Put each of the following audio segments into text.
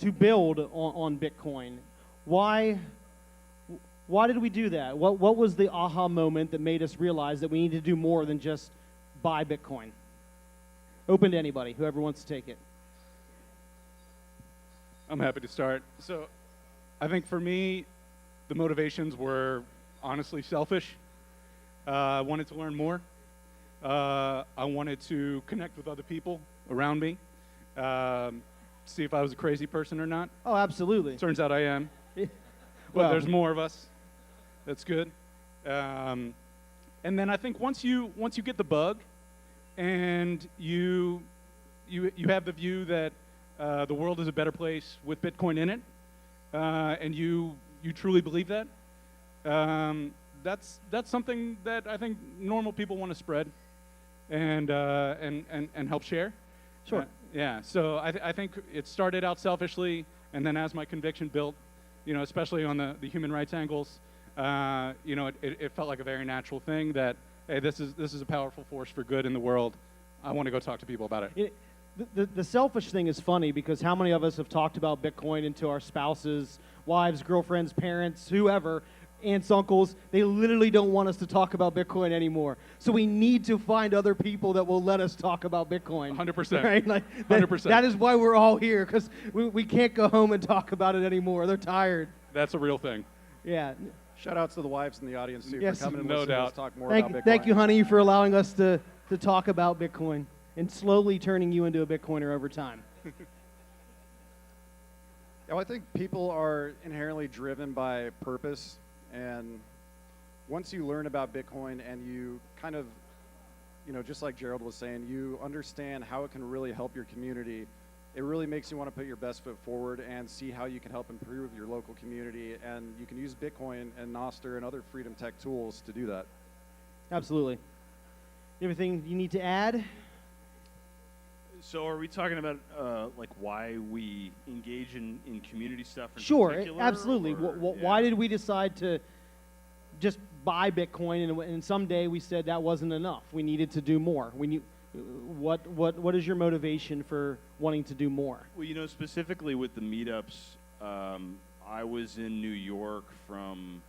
to build on Bitcoin. Why did we do that? What was the aha moment that made us realize that we need to do more than just buy Bitcoin? Open to anybody, whoever wants to take it. I'm happy to start. So I think for me, the motivations were honestly selfish. I wanted to learn more. I wanted to connect with other people around me, see if I was a crazy person or not. Oh, absolutely. Turns out I am. But there's more of us. That's good. And then I think once you get the bug, and you have the view that the world is a better place with Bitcoin in it, and you truly believe that, that's something that I think normal people want to spread and help share. Sure. Yeah. So I think it started out selfishly, and then as my conviction built, especially on the human rights angles, it felt like a very natural thing that, hey, this is a powerful force for good in the world. I want to go talk to people about it. The selfish thing is funny because how many of us have talked about Bitcoin to our spouses, wives, girlfriends, parents, whoever, aunts, uncles? They literally don't want us to talk about Bitcoin anymore. So we need to find other people that will let us talk about Bitcoin. 100%. Right? Like 100%. That is why we're all here, because we can't go home and talk about it anymore. They're tired. That's a real thing. Yeah. Shout outs to the wives in the audience too Yes. for coming and No listening to us doubt. talk more about Bitcoin. Thank you, honey, for allowing us to talk about Bitcoin and slowly turning you into a Bitcoiner over time. Yeah, I think people are inherently driven by purpose, and once you learn about Bitcoin and you kind of, just like Gerald was saying, you understand how it can really help your community, it really makes you want to put your best foot forward and see how you can help improve your local community, and you can use Bitcoin and Nostr and other freedom tech tools to do that. Absolutely. Anything you need to add? So are we talking about like why we engage in community stuff in Sure, particular, absolutely. or- Why did we decide to just buy Bitcoin, and someday we said that wasn't enough? We needed to do more. What is your motivation for wanting to do more? Well, specifically with the meetups, I was in New York from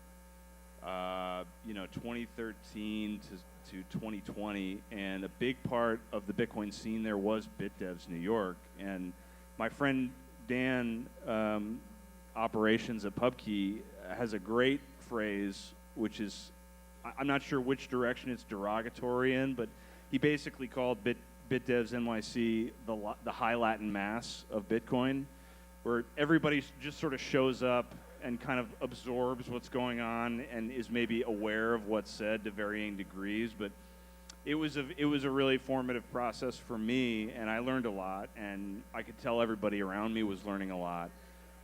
2013 to 2020, and a big part of the Bitcoin scene there was BitDevs New York. And my friend Dan, operations at PubKey, has a great phrase, which is, I'm not sure which direction it's derogatory in, but he basically called BitDevs NYC the high Latin mass of Bitcoin, where everybody just sort of shows up and kind of absorbs what's going on and is maybe aware of what's said to varying degrees. But it was a really formative process for me, and I learned a lot, and I could tell everybody around me was learning a lot.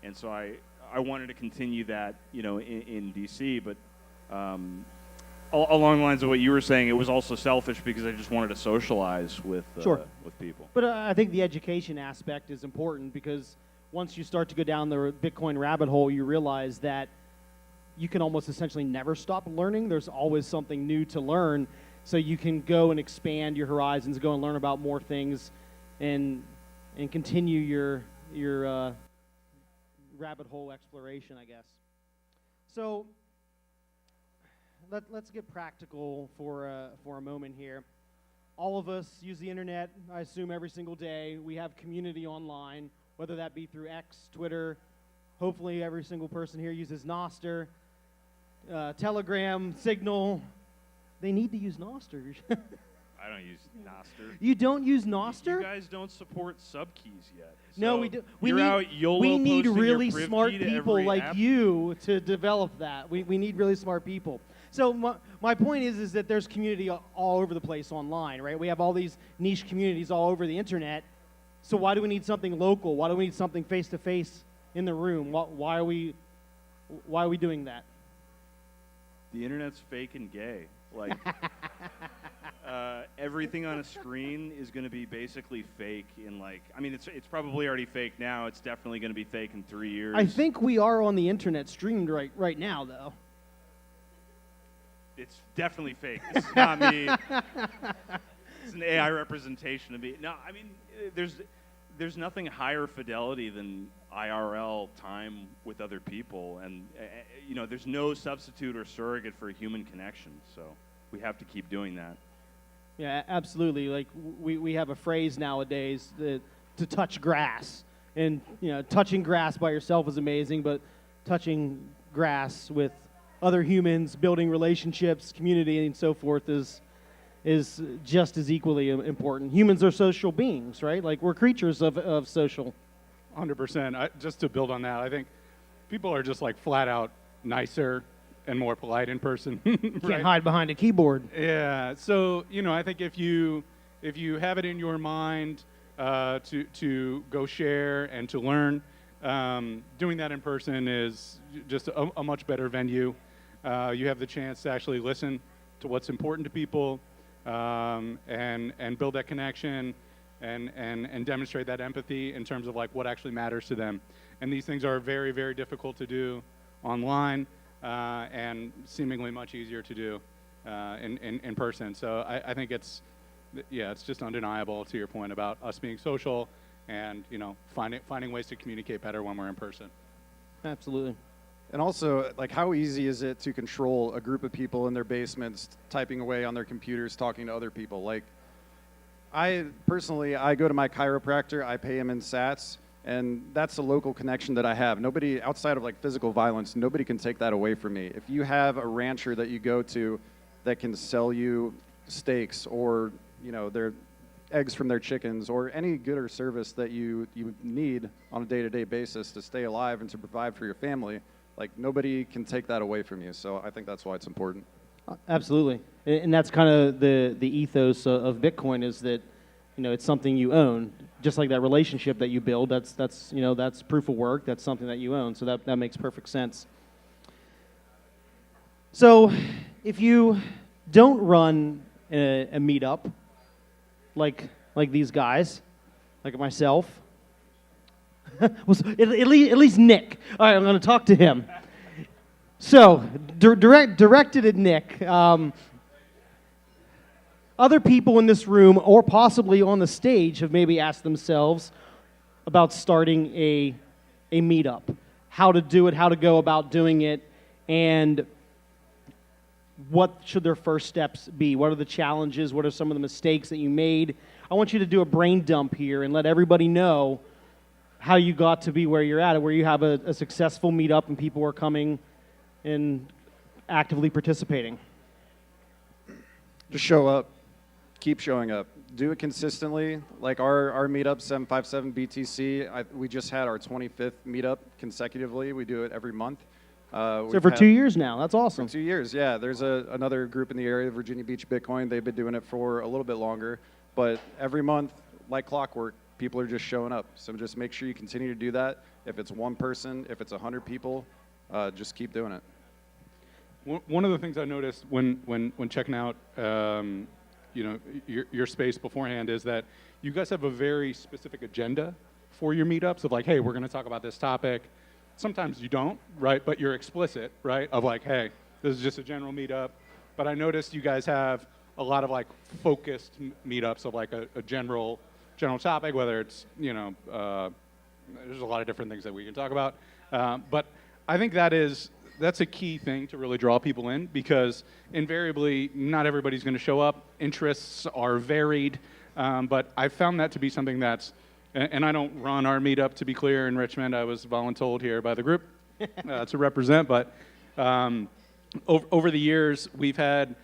And so I wanted to continue that, in DC, but along the lines of what you were saying, it was also selfish because I just wanted to socialize with people. But I think the education aspect is important, because once you start to go down the Bitcoin rabbit hole, you realize that you can almost essentially never stop learning. There's always something new to learn, so you can go and expand your horizons, go and learn about more things, and continue your rabbit hole exploration, I guess. So let's get practical for a moment here. All of us use the internet, I assume, every single day. We have community online, whether that be through X, Twitter. Hopefully every single person here uses Nostr, Telegram, Signal. They need to use Nostr. I don't use Nostr. You don't use Nostr? You guys don't support subkeys yet. No, So we do. we need posting your really priv smart key to people every like app? you to develop that. We need really smart people. So my point is that there's community all over the place online, right? We have all these niche communities all over the internet. So why do we need something local? Why do we need something face-to-face in the room? Why are we doing that? The internet's fake and gay. Like, everything on a screen is going to be basically fake in it's probably already fake now. It's definitely going to be fake in 3 years. I think we are on the internet streamed right now, though. It's definitely fake. This is not me. It's an AI representation of me. No, I mean, there's nothing higher fidelity than IRL time with other people, and you know, there's no substitute or surrogate for human connection. So we have to keep doing that. Yeah, absolutely. Like we have a phrase nowadays that to touch grass, and you know, touching grass by yourself is amazing, but touching grass with other humans, building relationships, community, and so forth is just as equally important. Humans are social beings, right? Like we're creatures of social. 100%. Just to build on that, I think people are just like flat out nicer and more polite in person. Right? Can't hide behind a keyboard. Yeah. So you know, I think if you have it in your mind to go share and to learn, doing that in person is just a much better venue. You have the chance to actually listen to what's important to people, and build that connection, and demonstrate that empathy in terms of like what actually matters to them. And these things are very, very difficult to do online, and seemingly much easier to do in person. So I think it's just undeniable, to your point about us being social, and you know, finding ways to communicate better when we're in person. Absolutely. And also, like, how easy is it to control a group of people in their basements typing away on their computers, talking to other people? Like, I personally go to my chiropractor, I pay him in sats, and that's a local connection that I have. Nobody, outside of like physical violence, nobody can take that away from me. If you have a rancher that you go to that can sell you steaks, or you know, their eggs from their chickens, or any good or service that you need on a day-to-day basis to stay alive and to provide for your family, like, nobody can take that away from you. So I think that's why it's important. Absolutely. And that's kind of the ethos of Bitcoin, is that, you know, it's something you own. Just like that relationship that you build, that's you know, that's proof of work, that's something that you own. So that makes perfect sense. So if you don't run a meetup like these guys, like myself, well, at least Nick. All right, I'm going to talk to him. So, directed at Nick. Other people in this room, or possibly on the stage, have maybe asked themselves about starting a meetup, how to do it, how to go about doing it, and what should their first steps be? What are the challenges? What are some of the mistakes that you made? I want you to do a brain dump here and let everybody know how you got to be where you're at, where you have a successful meetup and people are coming and actively participating. Just show up. Keep showing up. Do it consistently. Like our meetup, 757 BTC, we just had our 25th meetup consecutively. We do it every month. So for 2 years now. That's awesome. For 2 years, yeah. There's another group in the area, Virginia Beach Bitcoin. They've been doing it for a little bit longer. But every month, like clockwork, people are just showing up. So just make sure you continue to do that. If it's one person, if it's 100 people, just keep doing it. One of the things I noticed when checking out you know, your space beforehand is that you guys have a very specific agenda for your meetups of like, hey, we're going to talk about this topic. Sometimes you don't, right? But you're explicit, right? Of like, hey, this is just a general meetup. But I noticed you guys have a lot of like focused meetups of like a general topic, whether it's, you know, there's a lot of different things that we can talk about. But I think that's a key thing to really draw people in, because invariably not everybody's going to show up. Interests are varied, but I've found that to be something that's, and I don't run our meetup, to be clear, in Richmond. I was voluntold here by the group to represent, but over the years we've had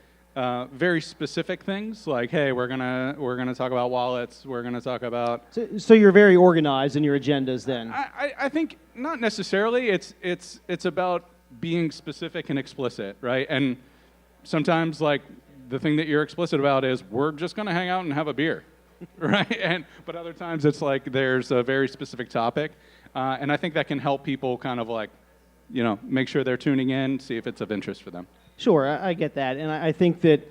very specific things like, hey, we're gonna talk about wallets. We're gonna talk about. So you're very organized in your agendas, then. I think not necessarily. It's about being specific and explicit, right? And sometimes, like, the thing that you're explicit about is we're just gonna hang out and have a beer, right? But other times it's like there's a very specific topic, and I think that can help people kind of like, you know, make sure they're tuning in, see if it's of interest for them. Sure, I get that, and I think that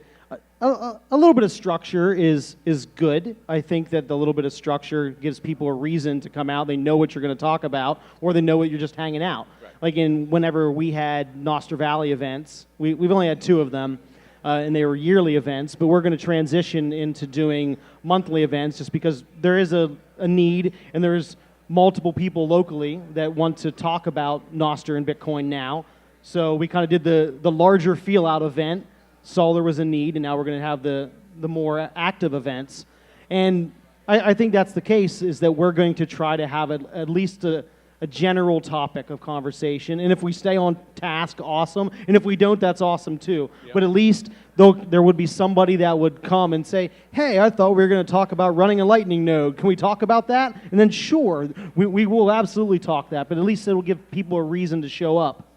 a little bit of structure is good. I think that the little bit of structure gives people a reason to come out. They know what you're going to talk about, or they know what you're just hanging out. Right. Like whenever we had Noster Valley events, we've only had 2 of them, and they were yearly events, but we're going to transition into doing monthly events just because there is a need, and there's multiple people locally that want to talk about Nostr and Bitcoin now. So we kind of did the larger feel-out event, saw there was a need, and now we're going to have the more active events. And I think that's the case, is that we're going to try to have at least a general topic of conversation. And if we stay on task, awesome. And if we don't, that's awesome too. Yep. But at least there would be somebody that would come and say, hey, I thought we were going to talk about running a Lightning node. Can we talk about that? And then sure, we will absolutely talk that. But at least it'll give people a reason to show up.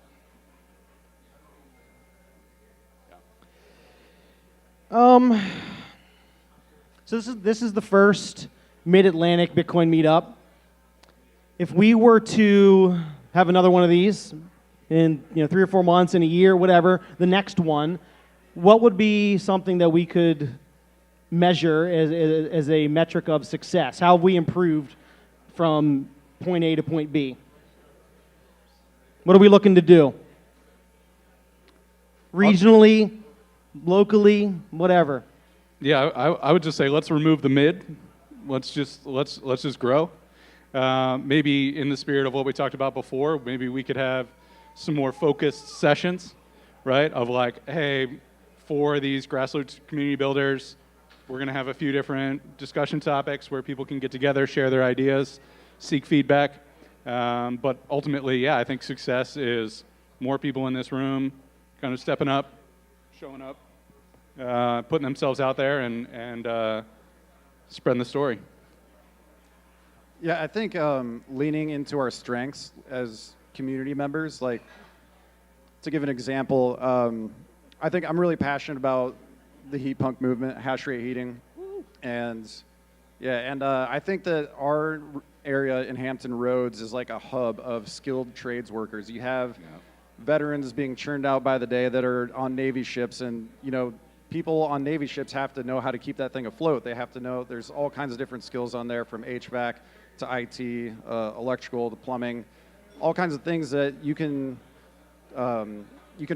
So this is the first Mid-Atlantic Bitcoin meetup. If we were to have another one of these in 3 or 4 months, in a year, whatever, the next one, what would be something that we could measure as a metric of success? How have we improved from point A to point B? What are we looking to do? Regionally, locally, whatever. Yeah, I would just say let's remove the mid. Let's just grow. Maybe in the spirit of what we talked about before, maybe we could have some more focused sessions, right? Of like, hey, for these grassroots community builders, we're going to have a few different discussion topics where people can get together, share their ideas, seek feedback. But ultimately, yeah, I think success is more people in this room kind of stepping up, showing up, putting themselves out there, and spreading the story. Yeah, I think leaning into our strengths as community members, like to give an example, I think I'm really passionate about the heat punk movement, hash rate heating, and I think that our area in Hampton Roads is like a hub of skilled trades workers. You have veterans being churned out by the day that are on Navy ships, and people on Navy ships have to know how to keep that thing afloat. They have to know there's all kinds of different skills on there, from HVAC to IT, electrical to plumbing, all kinds of things that you can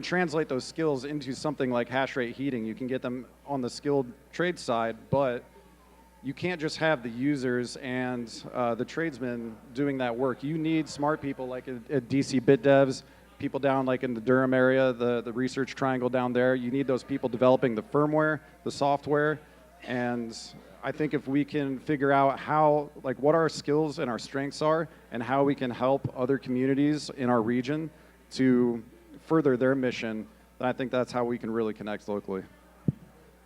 translate those skills into something like hash rate heating. You can get them on the skilled trade side, but you can't just have the users and the tradesmen doing that work. You need smart people like at DC BitDevs, people down like in the Durham area, the research triangle down there. You need those people developing the firmware, the software, and I think if we can figure out what our skills and our strengths are and how we can help other communities in our region to further their mission, then I think that's how we can really connect locally.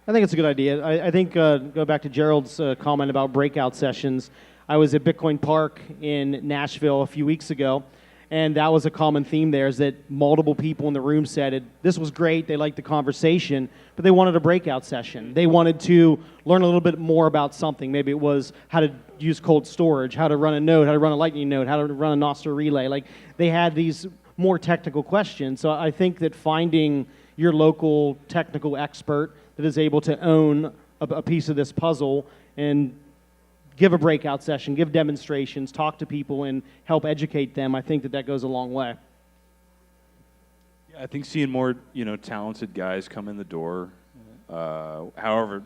I think it's a good idea. I think, go back to Gerald's comment about breakout sessions. I was at Bitcoin Park in Nashville a few weeks ago, and that was a common theme there, is that multiple people in the room said this was great, they liked the conversation, but they wanted a breakout session. They wanted to learn a little bit more about something. Maybe it was how to use cold storage, how to run a node, how to run a Lightning node, how to run a Nostr relay. Like, they had these more technical questions. So I think that finding your local technical expert that is able to own a piece of this puzzle and give a breakout session, give demonstrations, talk to people, and help educate them, I think that goes a long way. Yeah, I think seeing more, talented guys come in the door, however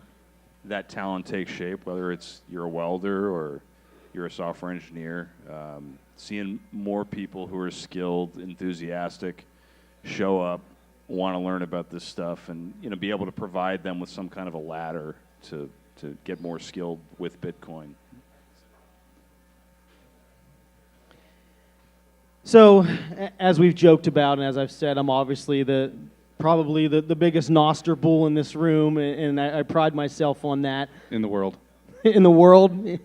that talent takes shape, whether it's you're a welder or you're a software engineer, seeing more people who are skilled, enthusiastic, show up, want to learn about this stuff, and be able to provide them with some kind of a ladder to get more skilled with Bitcoin. So, as we've joked about, and as I've said, I'm obviously probably the biggest Nostr bull in this room, and I pride myself on that. In the world. In the world.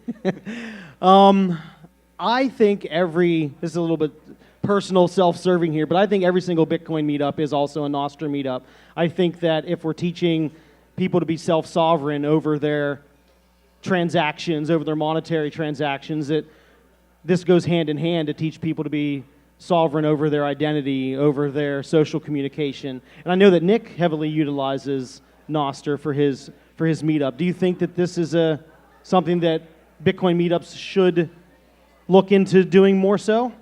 I think this is a little bit personal, self-serving here, but I think every single Bitcoin meetup is also a Nostr meetup. I think that if we're teaching people to be self-sovereign over their transactions, over their monetary transactions, that this goes hand in hand to teach people to be sovereign over their identity, over their social communication. And I know that Nick heavily utilizes Nostr for his meetup. Do you think that this is something that Bitcoin meetups should look into doing more so?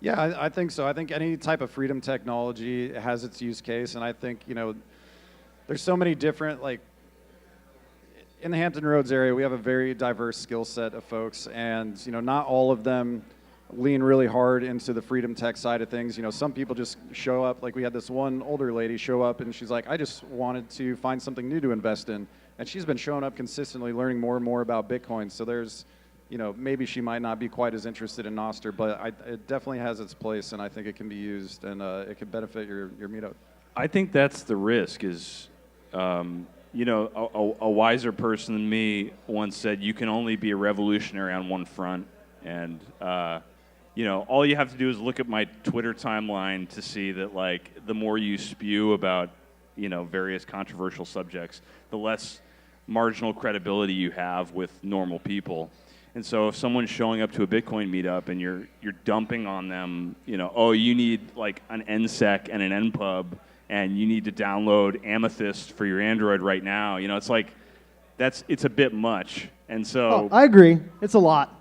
Yeah, I think so. I think any type of freedom technology has its use case, and I think, there's so many different, like, in the Hampton Roads area, we have a very diverse skill set of folks, and, not all of them lean really hard into the freedom tech side of things. Some people just show up, like we had this one older lady show up, and she's like, I just wanted to find something new to invest in. And she's been showing up consistently, learning more and more about Bitcoin. So there's, maybe she might not be quite as interested in Nostr, but it definitely has its place, and I think it can be used, and it could benefit your meetup. I think that's the risk is, a wiser person than me once said, you can only be a revolutionary on one front. And, all you have to do is look at my Twitter timeline to see that, like, the more you spew about, various controversial subjects, the less marginal credibility you have with normal people. And so if someone's showing up to a Bitcoin meetup and you're dumping on them, oh, you need like an NSEC and an NPub, and you need to download Amethyst for your Android right now, it's like, it's a bit much. And so I agree. It's a lot.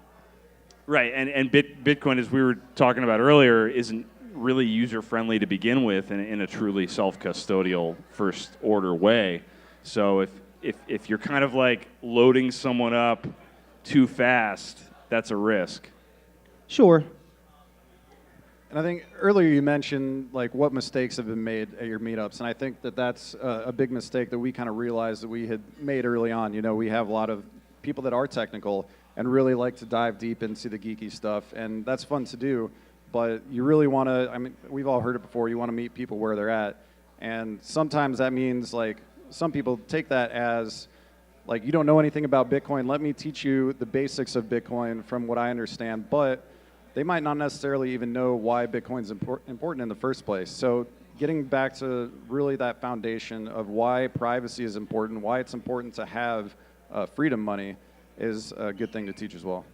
Right, and Bitcoin, as we were talking about earlier, isn't really user-friendly to begin with in a truly self-custodial first-order way. So if you're kind of like loading someone up too fast, that's a risk. Sure. And I think earlier you mentioned like what mistakes have been made at your meetups, and I think that's a big mistake that we kind of realized that we had made early on. We have a lot of people that are technical and really like to dive deep into the geeky stuff, and that's fun to do, but you really want to, I mean, we've all heard it before, you want to meet people where they're at, and sometimes that means like, some people take that as, like, you don't know anything about Bitcoin, let me teach you the basics of Bitcoin from what I understand, but they might not necessarily even know why Bitcoin's important in the first place. So getting back to really that foundation of why privacy is important, why it's important to have freedom money is a good thing to teach as well.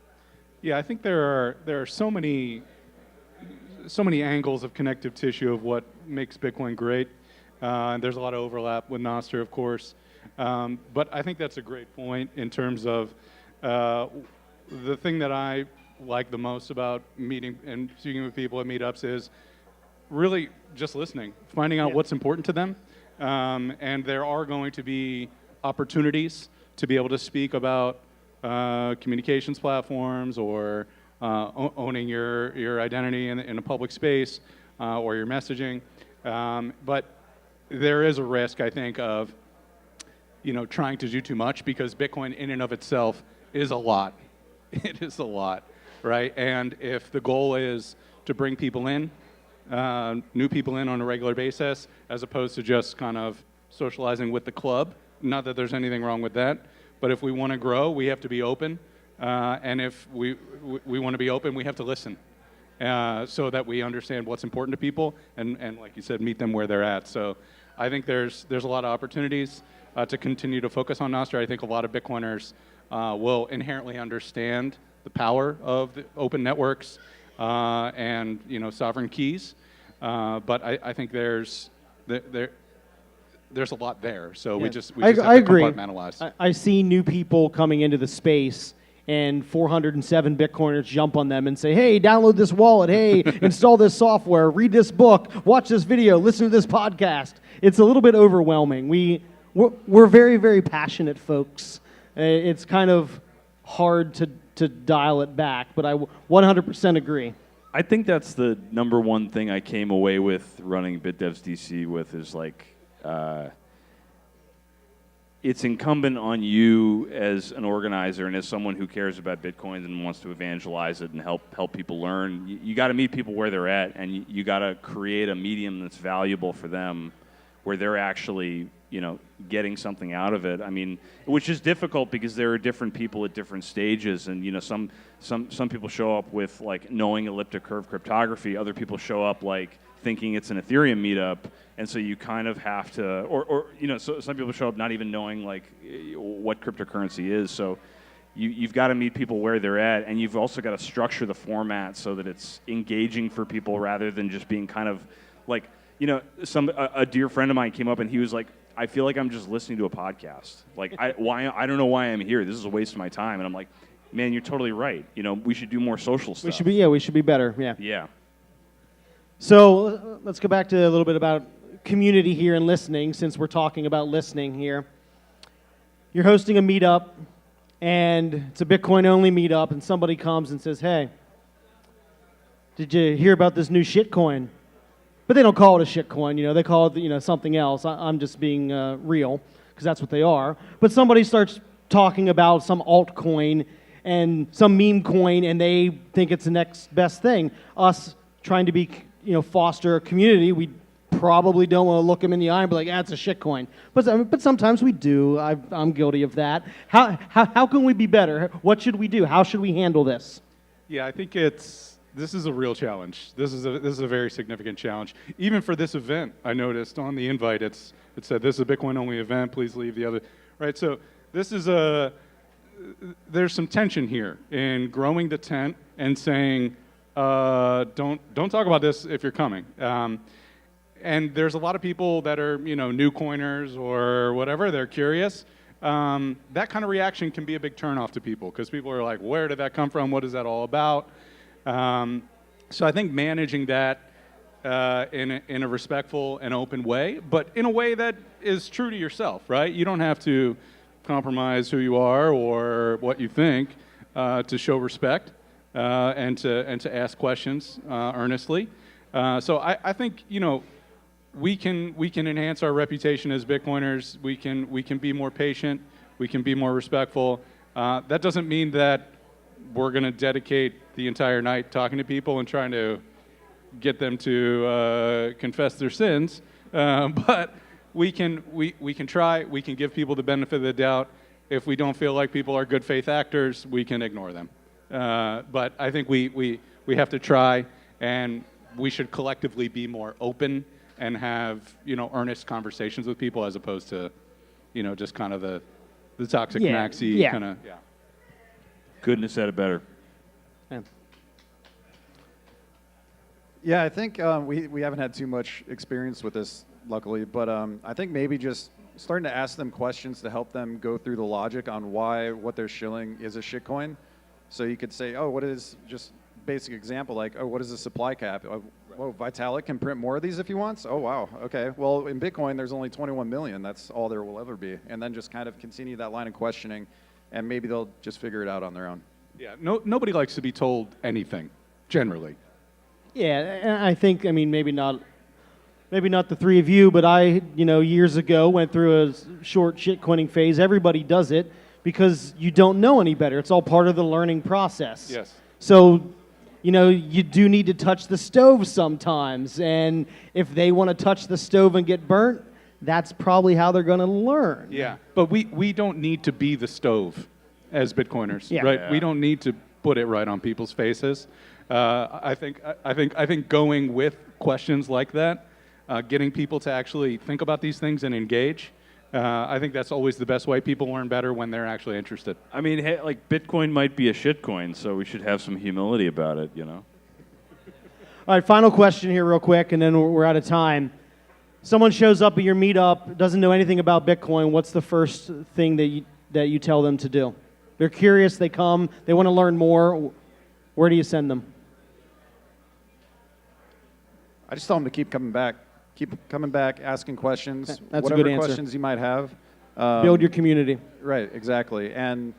Yeah, I think there are so many angles of connective tissue of what makes Bitcoin great. There's a lot of overlap with Nostr, of course. But I think that's a great point in terms of the thing that I like the most about meeting and speaking with people at meetups is really just listening, finding out what's important to them. And there are going to be opportunities to be able to speak about communications platforms or owning your identity in a public space or your messaging. But there is a risk, I think, of trying to do too much, because Bitcoin in and of itself is a lot. It is a lot, right? And if the goal is to bring people in, new people in on a regular basis, as opposed to just kind of socializing with the club, not that there's anything wrong with that, but if we want to grow, we have to be open. And if we want to be open, we have to listen so that we understand what's important to people and like you said, meet them where they're at. So I think there's a lot of opportunities to continue to focus on Nostr. I think a lot of Bitcoiners will inherently understand the power of the open networks and sovereign keys. But I think there's a lot there, so we just have to compartmentalize. I see new people coming into the space, and 407 Bitcoiners jump on them and say, hey, download this wallet, hey, install this software, read this book, watch this video, listen to this podcast. It's a little bit overwhelming. We're very, very passionate folks. It's kind of hard to dial it back, but I 100% agree. I think that's the number one thing I came away with running BitDevs DC with is like, it's incumbent on you as an organizer and as someone who cares about Bitcoin and wants to evangelize it and help people learn. You got to meet people where they're at, and you got to create a medium that's valuable for them, where they're actually getting something out of it. I mean, which is difficult because there are different people at different stages, and some people show up with like knowing elliptic curve cryptography. Other people show up like thinking it's an Ethereum meetup, and so you kind of have to, so some people show up not even knowing like what cryptocurrency is. So you've got to meet people where they're at, and you've also got to structure the format so that it's engaging for people rather than just being kind of like, a dear friend of mine came up and he was like, I feel like I'm just listening to a podcast. Like, I don't know why I'm here. This is a waste of my time. And I'm like, man, you're totally right. We should do more social stuff. We should be better. Yeah. Yeah. So let's go back to a little bit about community here and listening, since we're talking about listening here. You're hosting a meetup, and it's a Bitcoin-only meetup, and somebody comes and says, hey, did you hear about this new shitcoin? But they don't call it a shitcoin, they call it something else. I'm just being real, because that's what they are. But somebody starts talking about some altcoin and some meme coin, and they think it's the next best thing. Us trying to be, foster a community, we probably don't want to look them in the eye and be like, it's a shitcoin. But sometimes we do. I'm guilty of that. How can we be better? What should we do? How should we handle this? Yeah, I think this is a real challenge. This is a very significant challenge. Even for this event, I noticed on the invite it said this is a Bitcoin-only event. Please leave the other. Right. So this is there's some tension here in growing the tent and saying don't talk about this if you're coming. And there's a lot of people that are new coiners or whatever. They're curious. That kind of reaction can be a big turnoff to people because people are like, where did that come from? What is that all about? So I think managing that in a respectful and open way, but in a way that is true to yourself, right? You don't have to compromise who you are or what you think to show respect and to ask questions earnestly. So I think we can enhance our reputation as Bitcoiners. We can be more patient. We can be more respectful. That doesn't mean that we're going to dedicate the entire night talking to people and trying to get them to confess their sins. But we can try. We can give people the benefit of the doubt. If we don't feel like people are good faith actors, we can ignore them. But I think we have to try, and we should collectively be more open and have earnest conversations with people as opposed to just kind of the toxic maxi kind of. Yeah. Couldn't have said it better. Yeah, I think we haven't had too much experience with this, luckily, but I think maybe just starting to ask them questions to help them go through the logic on why what they're shilling is a shitcoin. So you could say, what is, just basic example, like, what is the supply cap? Vitalik can print more of these if he wants? Oh, wow, okay. Well, in Bitcoin, there's only 21 million. That's all there will ever be. And then just kind of continue that line of questioning, and maybe they'll just figure it out on their own. Yeah, nobody likes to be told anything, generally. Yeah, and I think, maybe not the three of you, but I, years ago went through a short shitcoining phase. Everybody does it because you don't know any better. It's all part of the learning process. Yes. So, you do need to touch the stove sometimes, and if they want to touch the stove and get burnt, that's probably how they're going to learn. Yeah, but we don't need to be the stove as Bitcoiners, right? Yeah. We don't need to put it right on people's faces. I think going with questions like that, getting people to actually think about these things and engage. I think that's always the best way. People learn better when they're actually interested. Hey, like Bitcoin might be a shitcoin, so we should have some humility about it, All right, final question here real quick, and then we're out of time. Someone shows up at your meetup, doesn't know anything about Bitcoin. What's the first thing that you tell them to do? They're curious, they come, they want to learn more. Where do you send them? I just tell them to keep coming back. Keep coming back, asking questions. That's whatever a good answer. questions you might have. Build your community. Right, exactly. And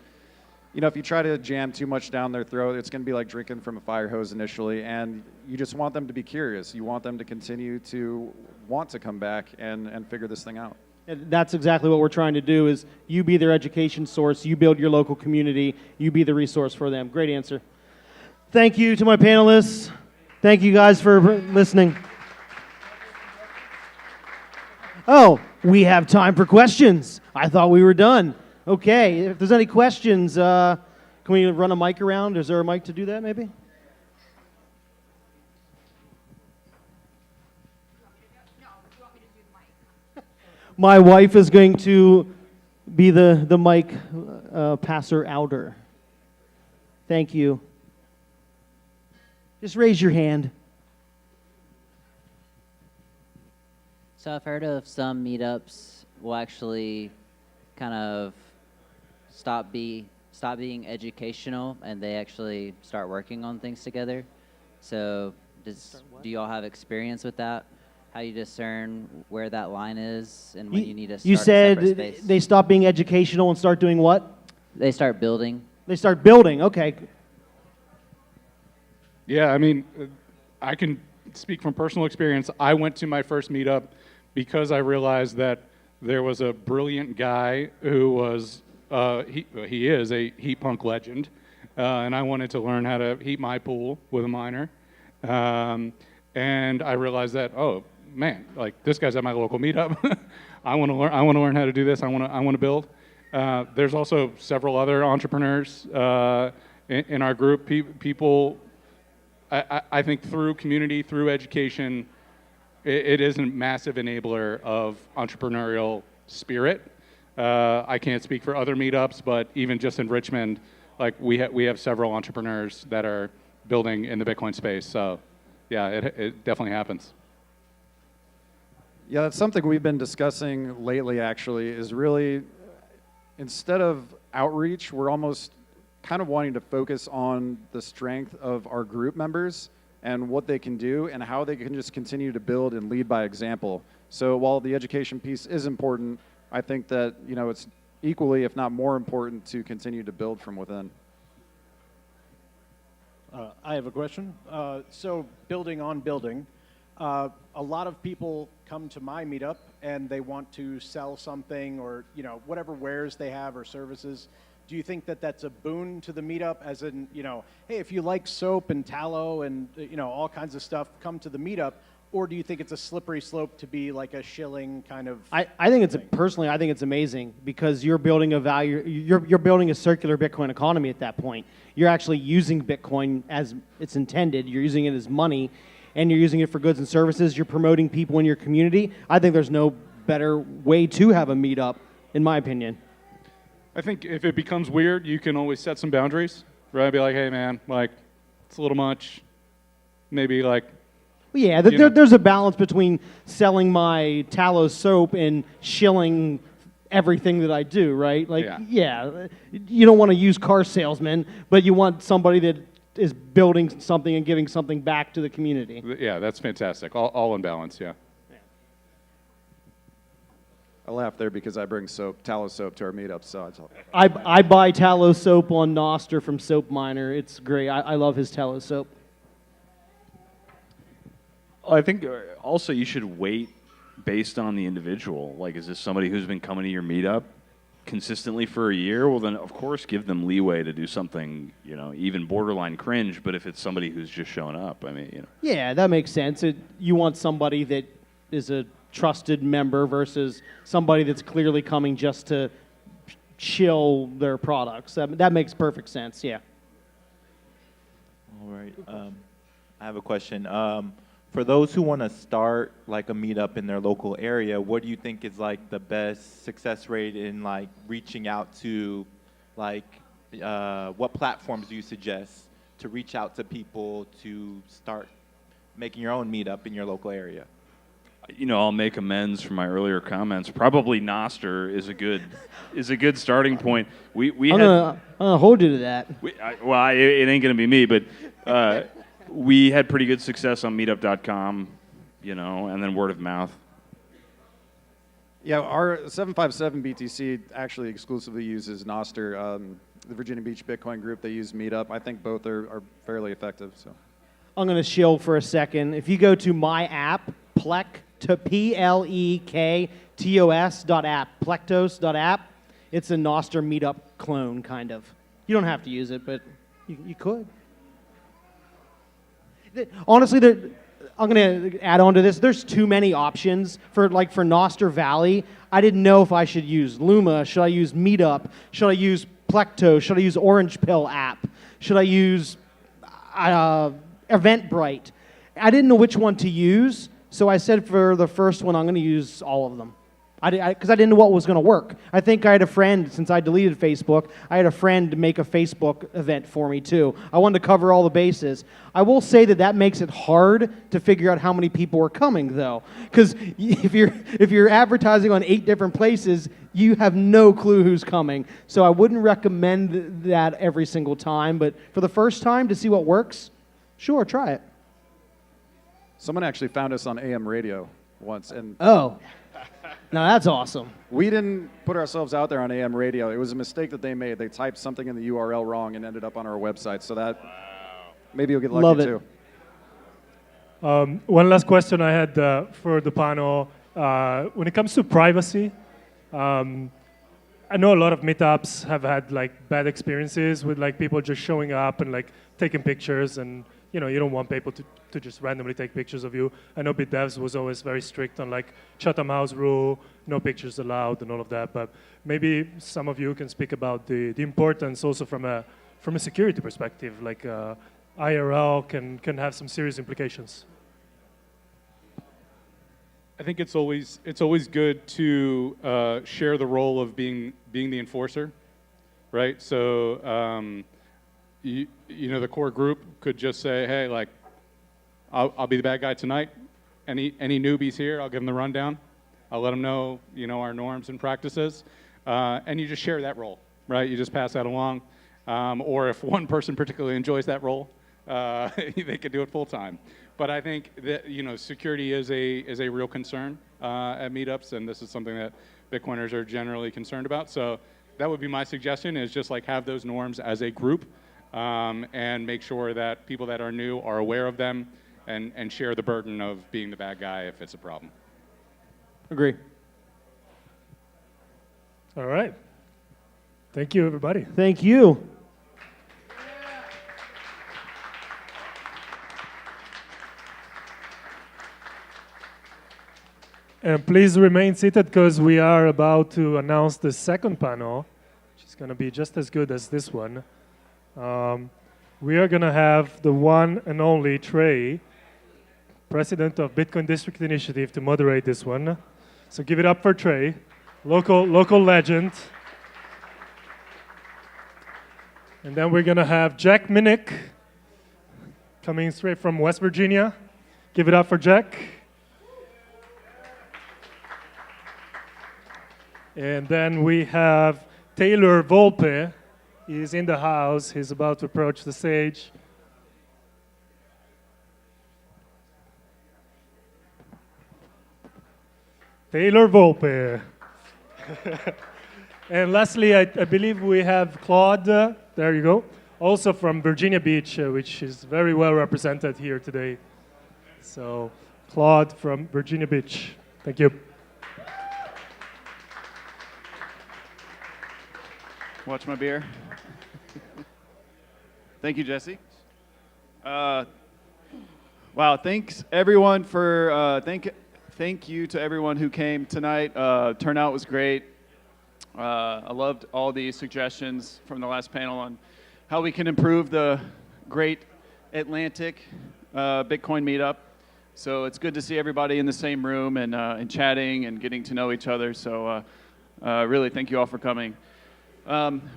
if you try to jam too much down their throat, it's going to be like drinking from a fire hose initially. And you just want them to be curious. You want them to continue to want to come back and figure this thing out. And that's exactly what we're trying to do. Is you be their education source. You build your local community. You be the resource for them. Great answer. Thank you to my panelists. Thank you guys for listening. Oh, we have time for questions. I thought we were done. Okay, if there's any questions, can we run a mic around? Is there a mic to do that, maybe? My wife is going to be the mic passer outer. Thank you. Just raise your hand. So I've heard of some meetups will actually kind of stop being educational, and they actually start working on things together. So Do you all have experience with that? How you discern where that line is and when you need to start You a separate said space? they stop being educational and start doing what? They start building. They start building. Okay. Yeah, I mean, I can speak from personal experience. I went to my first meetup because I realized that there was a brilliant guy who was, he is a heat punk legend, and I wanted to learn how to heat my pool with a miner. And I realized that, oh man, like this guy's at my local meetup. I want to learn. I want to learn how to do this. I want to build. There's also several other entrepreneurs in our group. People, I think, through community, through education, it is a massive enabler of entrepreneurial spirit. I can't speak for other meetups, but even just in Richmond, like we have several entrepreneurs that are building in the Bitcoin space. So, yeah, it definitely happens. Yeah, that's something we've been discussing lately, actually, is really, instead of outreach, we're almost kind of wanting to focus on the strength of our group members and what they can do and how they can just continue to build and lead by example. So while the education piece is important, I think that, you know, it's equally, if not more important, to continue to build from within. I have a question. So building on building, a lot of people come to my meetup and they want to sell something or, you know, whatever wares they have or services. Do you think that that's a boon to the meetup, as in, you know, hey, if you like soap and tallow and, you know, all kinds of stuff, come to the meetup? Or do you think it's a slippery slope to be like a shilling kind of I think it's personally, I think it's amazing because you're building a value, you're building a circular Bitcoin economy at that point. You're actually using Bitcoin as it's intended. You're using it as money, and you're using it for goods and services. You're promoting people in your community. I think there's no better way to have a meetup, in my opinion. I think if it becomes weird, you can always set some boundaries, right? Be like, hey man, like it's a little much. Maybe like. Well, yeah, there's a balance between selling my tallow soap and shilling everything that I do, right? Like, yeah you don't want to use car salesman, but you want somebody that is building something and giving something back to the community. Yeah, that's fantastic. All in balance, yeah. I laugh there because I bring tallow soap to our meetups, so I buy tallow soap on Noster from Soap Miner. It's great. I love his tallow soap. I think also you should wait based on the individual. Like, is this somebody who's been coming to your meetup consistently for a year? Well, then of course give them leeway to do something, you know, even borderline cringe. But if it's somebody who's just showing up, I mean, you know. Yeah, that makes sense. You want somebody that is a trusted member versus somebody that's clearly coming just to chill their products. That makes perfect sense. Yeah. All right. I have a question. For those who want to start like a meetup in their local area, what do you think is like the best success rate in like reaching out to, like, what platforms do you suggest to reach out to people to start making your own meetup in your local area? You know, I'll make amends for my earlier comments. Probably Noster is a good starting point. I'm gonna hold you to that. It ain't gonna be me, but we had pretty good success on Meetup.com, you know, and then word of mouth. Yeah, our 757 BTC actually exclusively uses Noster. The Virginia Beach Bitcoin group, they use Meetup. I think both are fairly effective. So, I'm gonna shill for a second. If you go to my app, Plektos.app, Plektos.app, it's a Noster Meetup clone, kind of. You don't have to use it, but you could. Honestly, I'm going to add on to this. There's too many options for Noster Valley. I didn't know if I should use Luma. Should I use Meetup? Should I use Plektos? Should I use Orange Pill app? Should I use Eventbrite? I didn't know which one to use, so I said for the first one, I'm going to use all of them. Because I didn't know what was going to work. I think I had a friend, since I deleted Facebook, I had a friend make a Facebook event for me too. I wanted to cover all the bases. I will say that makes it hard to figure out how many people are coming though. Because if you're advertising on 8 different places, you have no clue who's coming. So I wouldn't recommend that every single time, but for the first time to see what works, sure, try it. Someone actually found us on AM radio once, and Oh, now that's awesome. we didn't put ourselves out there on AM radio. It was a mistake that they made. They typed something in the URL wrong and ended up on our website. So that maybe you'll get lucky Love it. too. One last question I had for the panel. When it comes to privacy, I know a lot of meetups have had like bad experiences with like people just showing up and like taking pictures, and you don't want people to just randomly take pictures of you. I know BitDevs was always very strict on like Chatham House rule, no pictures allowed and all of that, but maybe some of you can speak about the importance also from a security perspective, like IRL can have some serious implications. I think it's always good to share the role of being the enforcer, right? So the core group could just say, hey, like, I'll be the bad guy tonight. Any newbies here, I'll give them the rundown. I'll let them know our norms and practices, and you just share that role, right? You just pass that along, or if one person particularly enjoys that role, they could do it full time. But I think that security is a real concern at meetups, and this is something that Bitcoiners are generally concerned about. So that would be my suggestion: is just like have those norms as a group, and make sure that people that are new are aware of them, and share the burden of being the bad guy if it's a problem. Agree. All right. Thank you, everybody. Thank you. And please remain seated because we are about to announce the second panel, which is going to be just as good as this one. We are going to have the one and only Trey, president of Bitcoin District Initiative, to moderate this one. So give it up for Trey, local legend. And then we're going to have Jack Minnick, coming straight from West Virginia. Give it up for Jack. And then we have Taylor Volpe. He's in the house. He's about to approach the stage. Taylor Volpe. And lastly, I believe we have Claude. There you go. Also from Virginia Beach, which is very well represented here today. So Claude from Virginia Beach. Thank you. Watch my beer. Thank you, Jesse. Wow, thanks everyone for thank you to everyone who came tonight. Turnout was great. I loved all the suggestions from the last panel on how we can improve the Great Atlantic Bitcoin Meetup. So it's good to see everybody in the same room and chatting and getting to know each other. So really, thank you all for coming.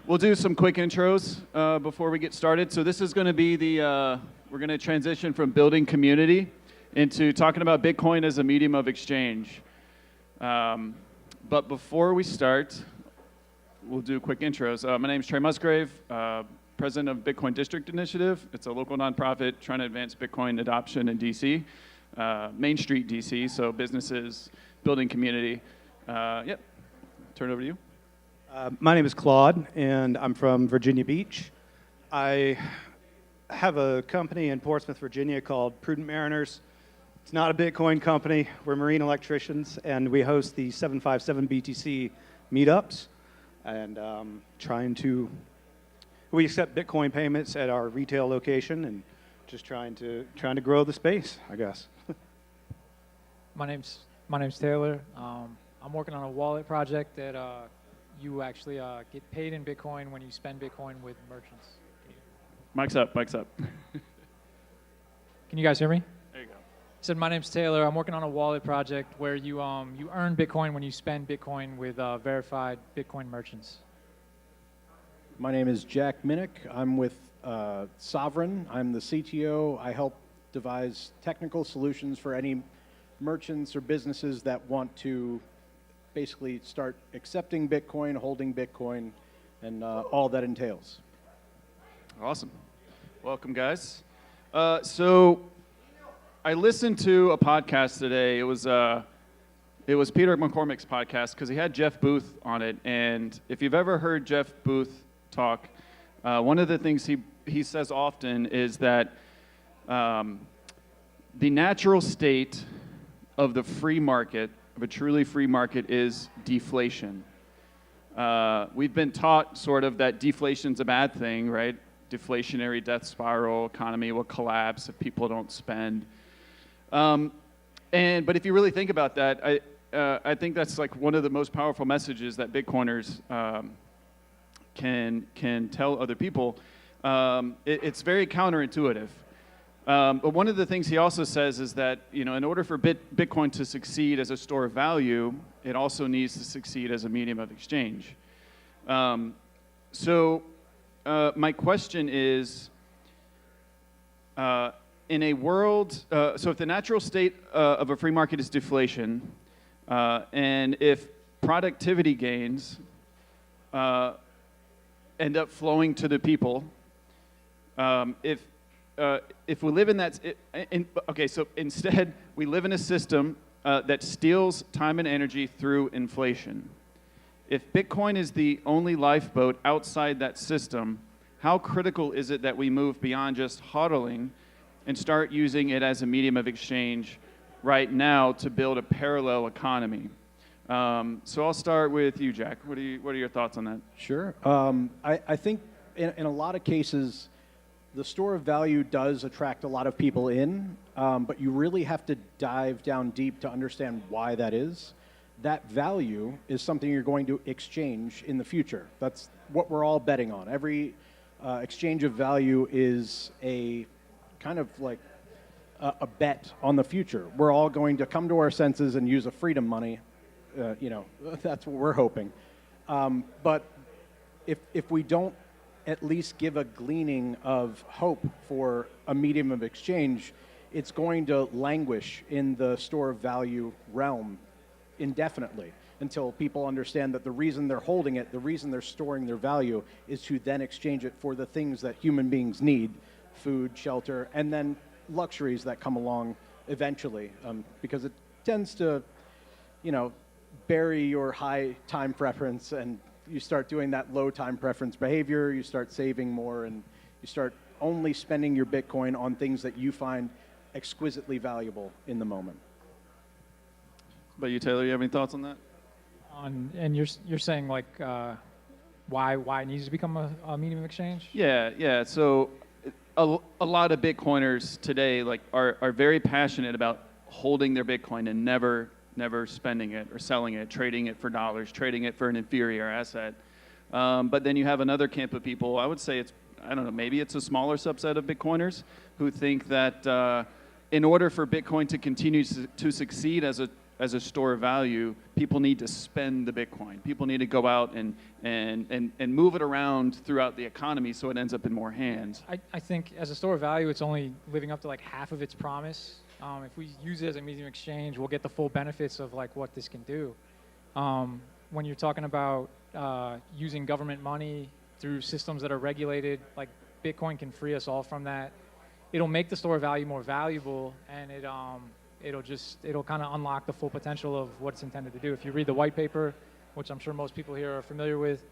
We'll do some quick intros before we get started. So this is going to be we're going to transition from building community into talking about Bitcoin as a medium of exchange. But before we start, we'll do quick intros. My name is Trey Musgrave, president of Bitcoin District Initiative. It's a local nonprofit trying to advance Bitcoin adoption in DC, Main Street, DC, so businesses, building community. Yep, turn it over to you. My name is Claude, and I'm from Virginia Beach. I have a company in Portsmouth, Virginia called Prudent Mariners. It's not a Bitcoin company. We're marine electricians, and we host the 757 BTC meetups, and we accept Bitcoin payments at our retail location, and just trying to grow the space, I guess. My name's Taylor. I'm working on a wallet project that you actually get paid in Bitcoin when you spend Bitcoin with merchants. Mic's up, mic's up. Can you guys hear me? There you go. I said my name's Taylor. I'm working on a wallet project where you earn Bitcoin when you spend Bitcoin with verified Bitcoin merchants. My name is Jack Minnick. I'm with Sovereign. I'm the CTO. I help devise technical solutions for any merchants or businesses that want to basically start accepting Bitcoin, holding Bitcoin, and all that entails. Awesome. Welcome, guys. So I listened to a podcast today. It was Peter McCormick's podcast because he had Jeff Booth on it. And if you've ever heard Jeff Booth talk, one of the things he says often is that the natural state of the free market, of a truly free market, is deflation. We've been taught sort of that deflation's a bad thing, right? Deflationary death spiral, economy will collapse if people don't spend. But if you really think about that, I think that's like one of the most powerful messages that Bitcoiners can tell other people. It's very counterintuitive. But one of the things he also says is that, you know, in order for Bitcoin to succeed as a store of value, it also needs to succeed as a medium of exchange. My question is, in a world, so if the natural state of a free market is deflation, and if productivity gains end up flowing to the people, if we live in that, so instead we live in a system that steals time and energy through inflation. If Bitcoin is the only lifeboat outside that system, how critical is it that we move beyond just hodling and start using it as a medium of exchange right now to build a parallel economy? So I'll start with you, Jack. What are your thoughts on that? Sure. I think in a lot of cases, the store of value does attract a lot of people in, but you really have to dive down deep to understand why that is. That value is something you're going to exchange in the future. That's what we're all betting on. Every exchange of value is a kind of like a bet on the future. We're all going to come to our senses and use a freedom money. That's what we're hoping. But if we don't at least give a gleaning of hope for a medium of exchange, it's going to languish in the store of value realm indefinitely until people understand that the reason they're holding it, the reason they're storing their value, is to then exchange it for the things that human beings need, food, shelter, and then luxuries that come along eventually, because it tends to, bury your high time preference, and you start doing that low time preference behavior, you start saving more, and you start only spending your Bitcoin on things that you find exquisitely valuable in the moment. But you, Taylor, you have any thoughts on that? And you're saying like why it needs to become a medium of exchange? Yeah. So a lot of Bitcoiners today are very passionate about holding their Bitcoin and never spending it or selling it, trading it for dollars, trading it for an inferior asset. But then you have another camp of people, I would say maybe it's a smaller subset of Bitcoiners who think that in order for Bitcoin to continue to succeed as a store of value, people need to spend the Bitcoin. People need to go out and move it around throughout the economy so it ends up in more hands. I think as a store of value, it's only living up to like half of its promise. If we use it as a medium of exchange, we'll get the full benefits of like what this can do. When you're talking about using government money through systems that are regulated, like Bitcoin can free us all from that. It'll make the store of value more valuable, and it'll kind of unlock the full potential of what it's intended to do. If you read the white paper, which I'm sure most people here are familiar with,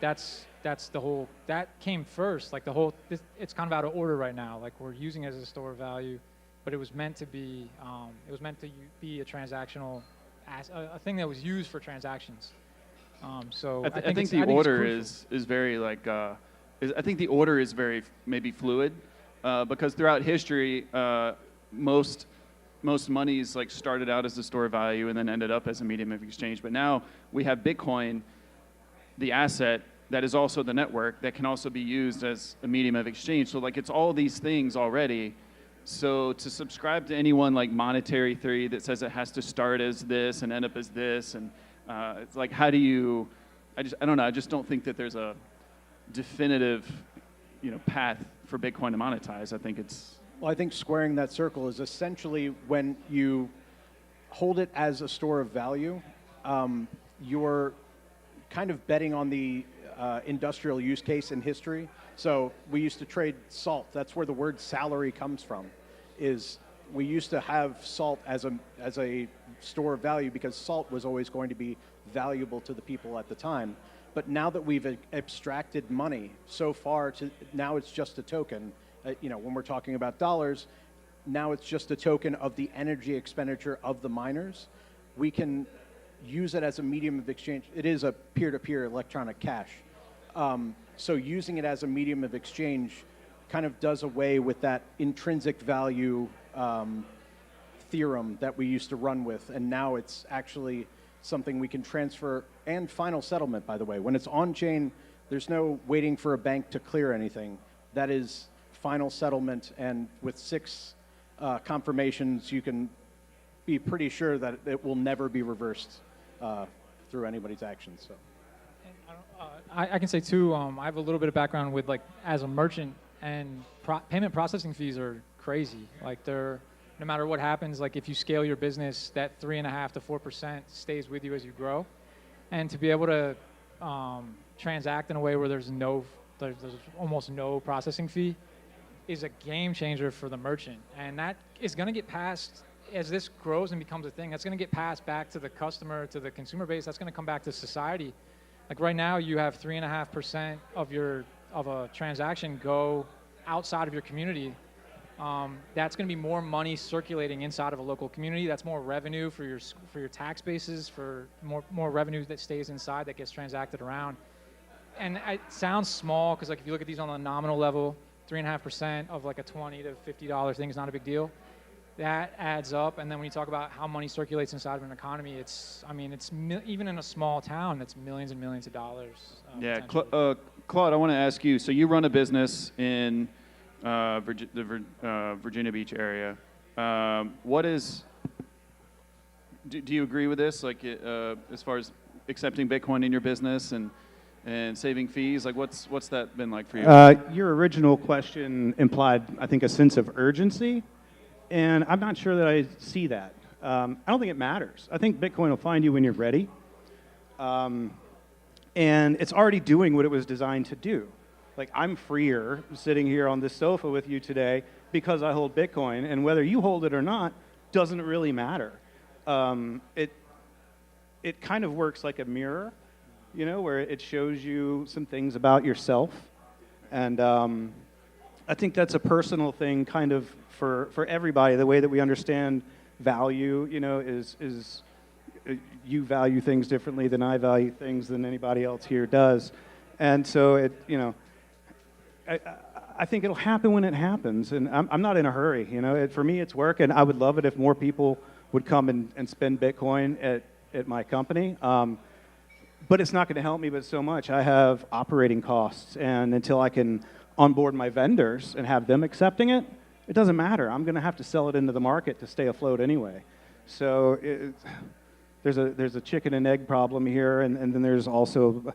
that's the whole, that came first. Like it's kind of out of order right now. Like we're using it as a store of value, but it was meant to be a transactional, a thing that was used for transactions. So I think the order is very like, I think the order is very maybe fluid, because throughout history, most monies like started out as a store of value and then ended up as a medium of exchange. But now we have Bitcoin, the asset that is also the network that can also be used as a medium of exchange. So like it's all these things already. So to subscribe to anyone like monetary theory that says it has to start as this and end up as this, and it's like, how do you? I don't know. I just don't think that there's a definitive, path for Bitcoin to monetize. I think it's. Well, I think squaring that circle is essentially when you hold it as a store of value, you're kind of betting on the industrial use case in history. So we used to trade salt. That's where the word salary comes from, is we used to have salt as a store of value because salt was always going to be valuable to the people at the time. But now that we've abstracted money so far to now it's just a token. You know, when we're talking about dollars, now it's just a token of the energy expenditure of the miners. We can use it as a medium of exchange. It is a peer-to-peer electronic cash. So using it as a medium of exchange kind of does away with that intrinsic value theorem that we used to run with, and now it's actually something we can transfer, and final settlement, by the way. When it's on-chain, there's no waiting for a bank to clear anything. That is final settlement, and with 6 confirmations, you can be pretty sure that it will never be reversed through anybody's actions. So. I can say too, I have a little bit of background with like as a merchant, and payment processing fees are crazy. Like they're, no matter what happens, like if you scale your business, that 3.5% to 4% stays with you as you grow. And to be able to transact in a way where there's almost no processing fee is a game changer for the merchant. And that is going to get passed, as this grows and becomes a thing, that's going to get passed back to the customer, to the consumer base. That's going to come back to society. Like right now, you have 3.5% of a transaction go outside of your community. That's going to be more money circulating inside of a local community. That's more revenue for your tax bases, for more revenue that stays inside that gets transacted around. And it sounds small because like if you look at these on a nominal level, 3.5% of like a $20 to $50 thing is not a big deal. That adds up, and then when you talk about how money circulates inside of an economy, even in a small town, that's millions and millions of dollars. Yeah, Claude, I want to ask you. So you run a business in Virginia Beach area. Do you agree with this? Like, as far as accepting Bitcoin in your business and saving fees, like what's that been like for you? Your original question implied, I think, a sense of urgency. And I'm not sure that I see that. I don't think it matters. I think Bitcoin will find you when you're ready. And it's already doing what it was designed to do. Like, I'm freer sitting here on this sofa with you today because I hold Bitcoin, and whether you hold it or not doesn't really matter. It kind of works like a mirror, you know, where it shows you some things about yourself. And I think that's a personal thing kind of for everybody. The way that we understand value, you know, is you value things differently than I value things than anybody else here does. And so it, you know, I think it'll happen when it happens, and I'm not in a hurry, you know. For me, it's work, and I would love it if more people would come and spend Bitcoin at my company. But it's not going to help me but so much. I have operating costs, and until I can onboard my vendors and have them accepting it, it doesn't matter. I'm going to have to sell it into the market to stay afloat anyway. So there's a chicken and egg problem here, and then there's also,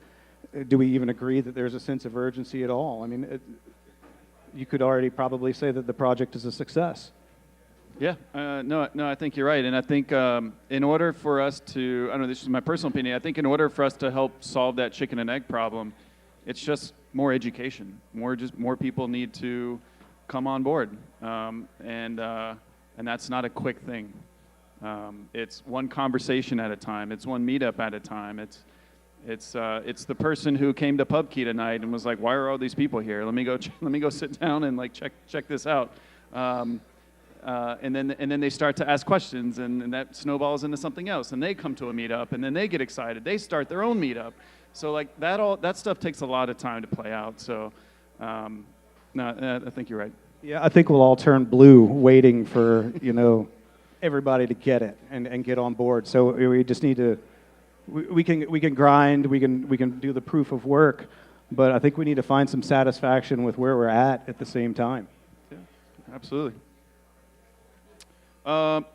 do we even agree that there's a sense of urgency at all? I mean, you could already probably say that the project is a success. Yeah, no, I think you're right. And I think in order for us to, I don't know, this is my personal opinion, I think in order for us to help solve that chicken and egg problem, it's just more education. More people need to come on board. And that's not a quick thing. It's one conversation at a time. It's one meetup at a time. It's the person who came to PubKey tonight and was like, "Why are all these people here? Let me go sit down and like check this out." And then they start to ask questions, and that snowballs into something else. And they come to a meetup, and then they get excited. They start their own meetup. So like that stuff takes a lot of time to play out. So no, I think you're right. Yeah, I think we'll all turn blue waiting for, you know, everybody to get it and get on board. So we just need to. We can grind. We can do the proof of work, but I think we need to find some satisfaction with where we're at the same time. Yeah, absolutely.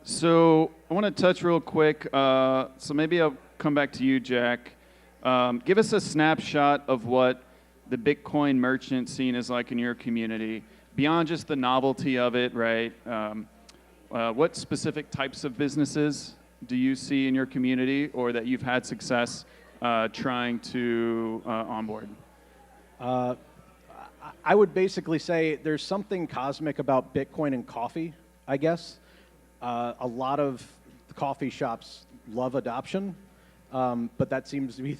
So I want to touch real quick. So maybe I'll come back to you, Jack. Give us a snapshot of what the Bitcoin merchant scene is like in your community, beyond just the novelty of it, right? What specific types of businesses do you see in your community, or that you've had success trying to onboard? I would basically say there's something cosmic about Bitcoin and coffee, I guess. A lot of coffee shops love adoption, but that seems to be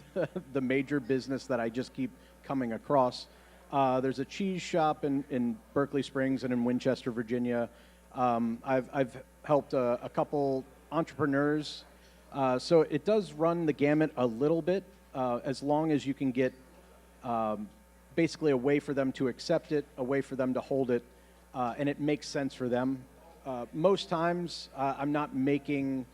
the major business that I just keep coming across. There's a cheese shop in Berkeley Springs and in Winchester, Virginia. I've helped a couple entrepreneurs. So it does run the gamut a little bit, as long as you can get basically a way for them to accept it, a way for them to hold it, and it makes sense for them. Most times, I'm not making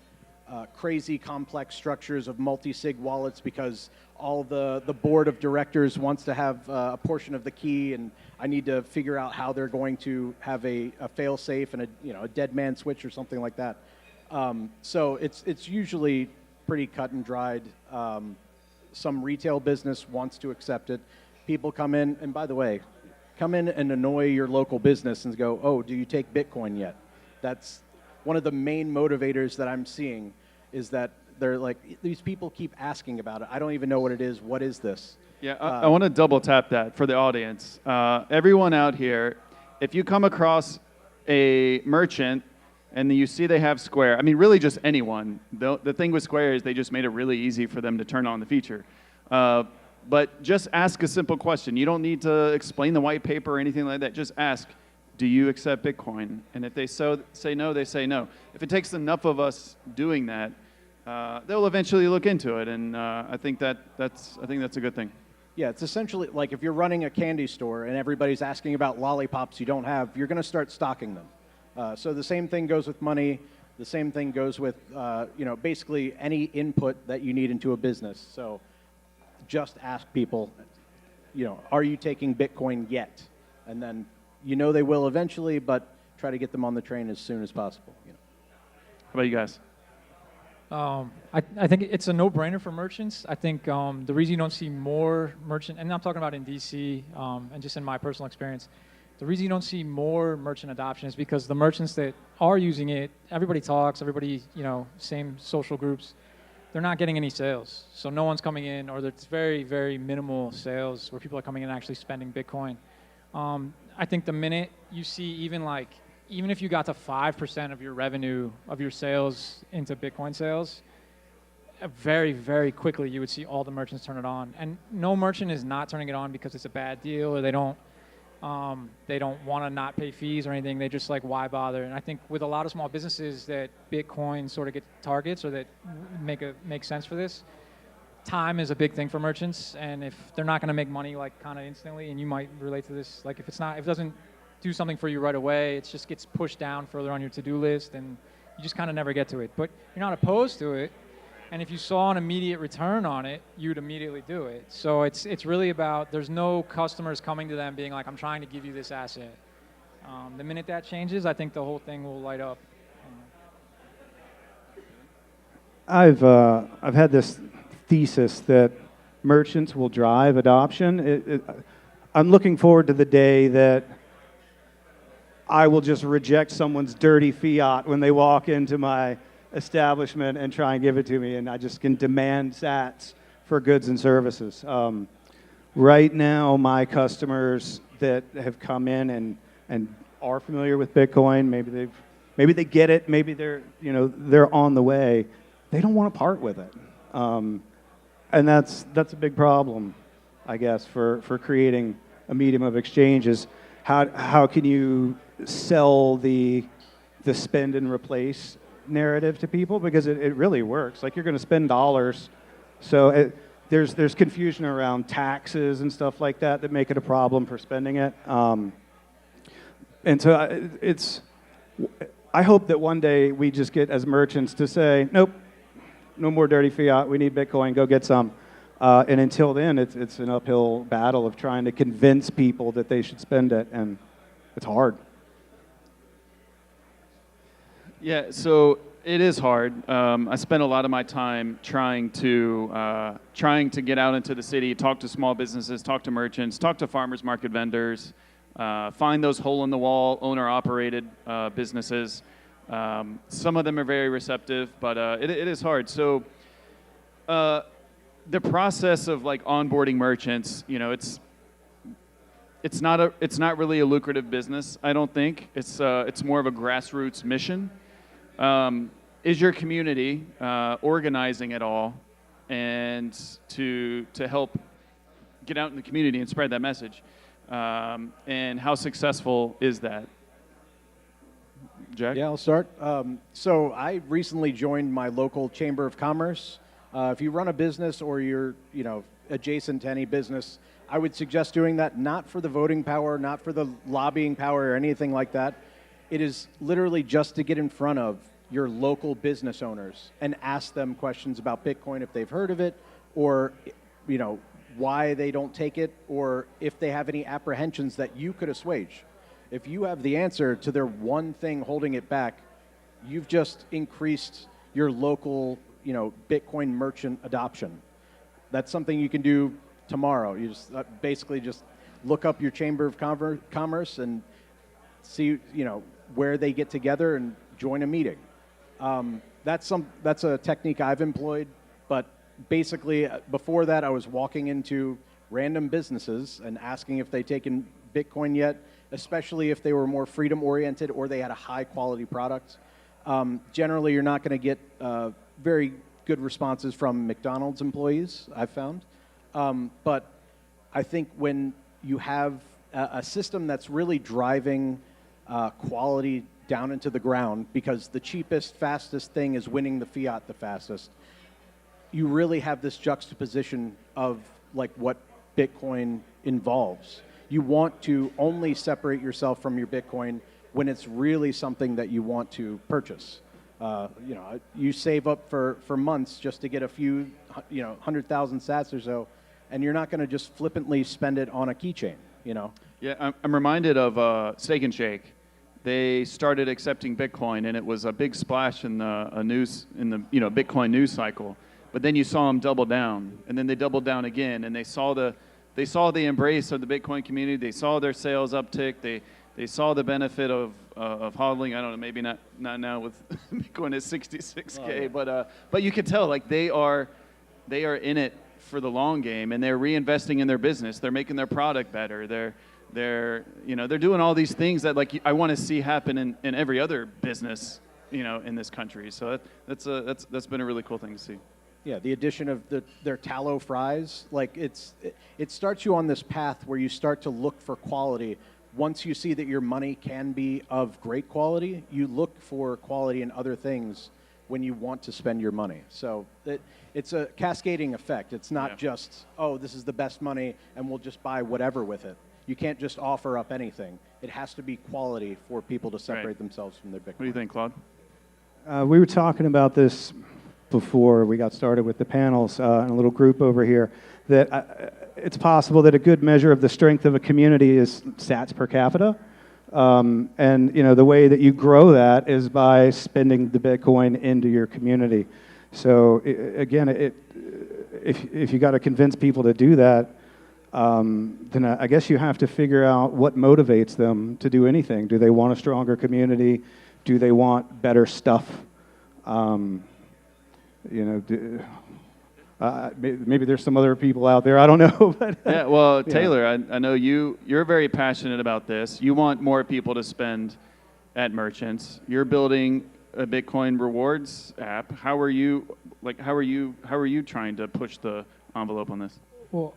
crazy complex structures of multi-sig wallets because all the board of directors wants to have a portion of the key, and I need to figure out how they're going to have a fail-safe and a dead man switch or something like that. So it's usually pretty cut and dried. Some retail business wants to accept it. People come in, and by the way, come in and annoy your local business and go, oh, do you take Bitcoin yet? That's one of the main motivators that I'm seeing, is that they're like, these people keep asking about it. I don't even know what it is. What is this? Yeah, I want to double tap that for the audience. Everyone out here, if you come across a merchant and you see they have Square, I mean, really just anyone. The thing with Square is they just made it really easy for them to turn on the feature. But just ask a simple question. You don't need to explain the white paper or anything like that. Just ask, do you accept Bitcoin? And if they say no, they say no. If it takes enough of us doing that, they'll eventually look into it. And I think that's a good thing. Yeah, it's essentially like if you're running a candy store and everybody's asking about lollipops you don't have, you're going to start stocking them. So the same thing goes with money. The same thing goes with basically any input that you need into a business. So just ask people, are you taking Bitcoin yet? And then they will eventually, but try to get them on the train as soon as possible. How about you guys? I think it's a no-brainer for merchants. I think the reason you don't see more merchant, and I'm talking about in DC and just in my personal experience, the reason you don't see more merchant adoption is because the merchants that are using it, everybody talks, everybody, same social groups, they're not getting any sales. So no one's coming in, or there's very, very minimal sales where people are coming in and actually spending Bitcoin. I think the minute you see even if you got to 5% of your revenue, of your sales into Bitcoin sales, very, very quickly you would see all the merchants turn it on. And no merchant is not turning it on because it's a bad deal or they don't want to not pay fees or anything. They just why bother? And I think with a lot of small businesses that Bitcoin sort of get targets or that make sense for this, time is a big thing for merchants. And if they're not going to make money kind of instantly, and you might relate to this, if it doesn't do something for you right away, it just gets pushed down further on your to-do list, and you just kind of never get to it. But you're not opposed to it, and if you saw an immediate return on it, you'd immediately do it. So it's really about, there's no customers coming to them being like, I'm trying to give you this asset. The minute that changes, I think the whole thing will light up. I've had this thesis that merchants will drive adoption. I'm looking forward to the day that I will just reject someone's dirty fiat when they walk into my establishment and try and give it to me, and I just can demand sats for goods and services. Right now, my customers that have come in and are familiar with Bitcoin, maybe they get it, maybe they're on the way. They don't want to part with it, and that's a big problem, I guess, for creating a medium of exchange. Is how can you sell the spend and replace narrative to people, because it really works. You're going to spend dollars, so there's confusion around taxes and stuff like that make it a problem for spending it. And so I hope that one day we just get as merchants to say, nope, no more dirty fiat. We need Bitcoin. Go get some. And until then, it's an uphill battle of trying to convince people that they should spend it, and it's hard. Yeah, so it is hard. I spend a lot of my time trying to get out into the city, talk to small businesses, talk to merchants, talk to farmers market vendors, find those hole-in-the-wall, owner-operated businesses. Some of them are very receptive, but it is hard. So the process of onboarding merchants, it's not really a lucrative business. I don't think it's more of a grassroots mission. is your community organizing at all and to help get out in the community and spread that message? And how successful is that? Jack? Yeah, I'll start. So I recently joined my local Chamber of Commerce. If you run a business or you're, adjacent to any business, I would suggest doing that, not for the voting power, not for the lobbying power or anything like that. It is literally just to get in front of your local business owners and ask them questions about Bitcoin if they've heard of it, or, why they don't take it, or if they have any apprehensions that you could assuage. If you have the answer to their one thing holding it back, you've just increased your local, Bitcoin merchant adoption. That's something you can do tomorrow. You just basically just look up your Chamber of Commerce and see, where they get together and join a meeting. That's a technique I've employed, but basically before that I was walking into random businesses and asking if they'd taken Bitcoin yet, especially if they were more freedom oriented or they had a high quality product. Generally you're not going to get very good responses from McDonald's employees, I've found. But I think when you have a system that's really driving quality down into the ground, because the cheapest, fastest thing is winning the fiat the fastest, you really have this juxtaposition of like what Bitcoin involves. You want to only separate yourself from your Bitcoin when it's really something that you want to purchase. You save up for months just to get a few, 100,000 sats or so, and you're not going to just flippantly spend it on a keychain, Yeah, I'm reminded of Steak and Shake. They started accepting Bitcoin, and it was a big splash in the Bitcoin news cycle. But then you saw them double down, and then they doubled down again, and they saw the embrace of the Bitcoin community. They saw their sales uptick. They saw the benefit of hodling. I don't know, maybe not now with Bitcoin at 66K, but you could tell like they are in it for the long game, and they're reinvesting in their business. They're making their product better. They're doing all these things that like I want to see happen in every other business, in this country. So that's been a really cool thing to see. Yeah, the addition of their tallow fries, like it starts you on this path where you start to look for quality. Once you see that your money can be of great quality, you look for quality in other things when you want to spend your money. So it's a cascading effect. It's not just, oh, this is the best money and we'll just buy whatever with it. You can't just offer up anything. It has to be quality for people to separate themselves from their Bitcoin. What do you think, Claude? We were talking about this before we got started with the panels in a little group over here, that it's possible that a good measure of the strength of a community is sats per capita. And the way that you grow that is by spending the Bitcoin into your community. So again, if you got to convince people to do that, then I guess you have to figure out what motivates them to do anything. Do they want a stronger community? Do they want better stuff? Maybe there's some other people out there, I don't know. But, yeah, well, Taylor, I know you're very passionate about this. You want more people to spend at merchants. You're building a Bitcoin rewards app. How are you trying to push the envelope on this? Well,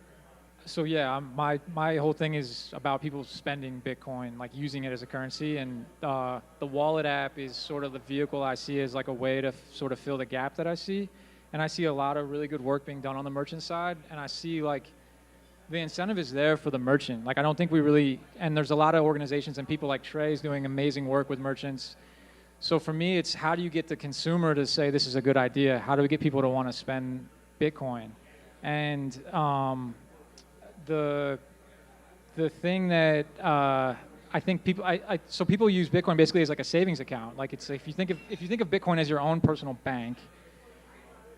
so yeah, my whole thing is about people spending Bitcoin, like using it as a currency, and the wallet app is sort of the vehicle I see as like a way to sort of fill the gap that I see. And I see a lot of really good work being done on the merchant side, and I see like the incentive is there for the merchant. Like I don't think we really, and there's a lot of organizations and people like Trey's doing amazing work with merchants. So for me, it's how do you get the consumer to say this is a good idea? How do we get people to want to spend Bitcoin? And the thing that I think people, so people use Bitcoin basically as like a savings account. Like it's if you think of Bitcoin as your own personal bank,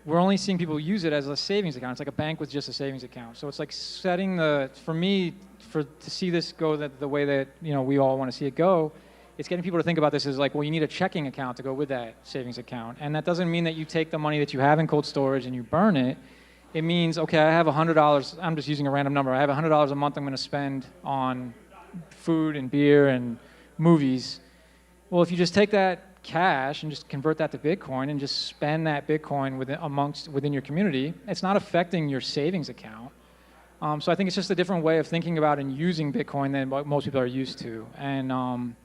we're only seeing people use it as a savings account. It's like a bank with just a savings account. So it's like setting for me, to see this go the way that we all want to see it go, it's getting people to think about this as like, well, you need a checking account to go with that savings account. And that doesn't mean that you take the money that you have in cold storage and you burn it. It means, okay, I have $100, I'm just using a random number, I have $100 a month I'm going to spend on food and beer and movies. Well, if you just take that cash and just convert that to Bitcoin and just spend that Bitcoin within your community, it's not affecting your savings account. So I think it's just a different way of thinking about and using Bitcoin than what most people are used to. And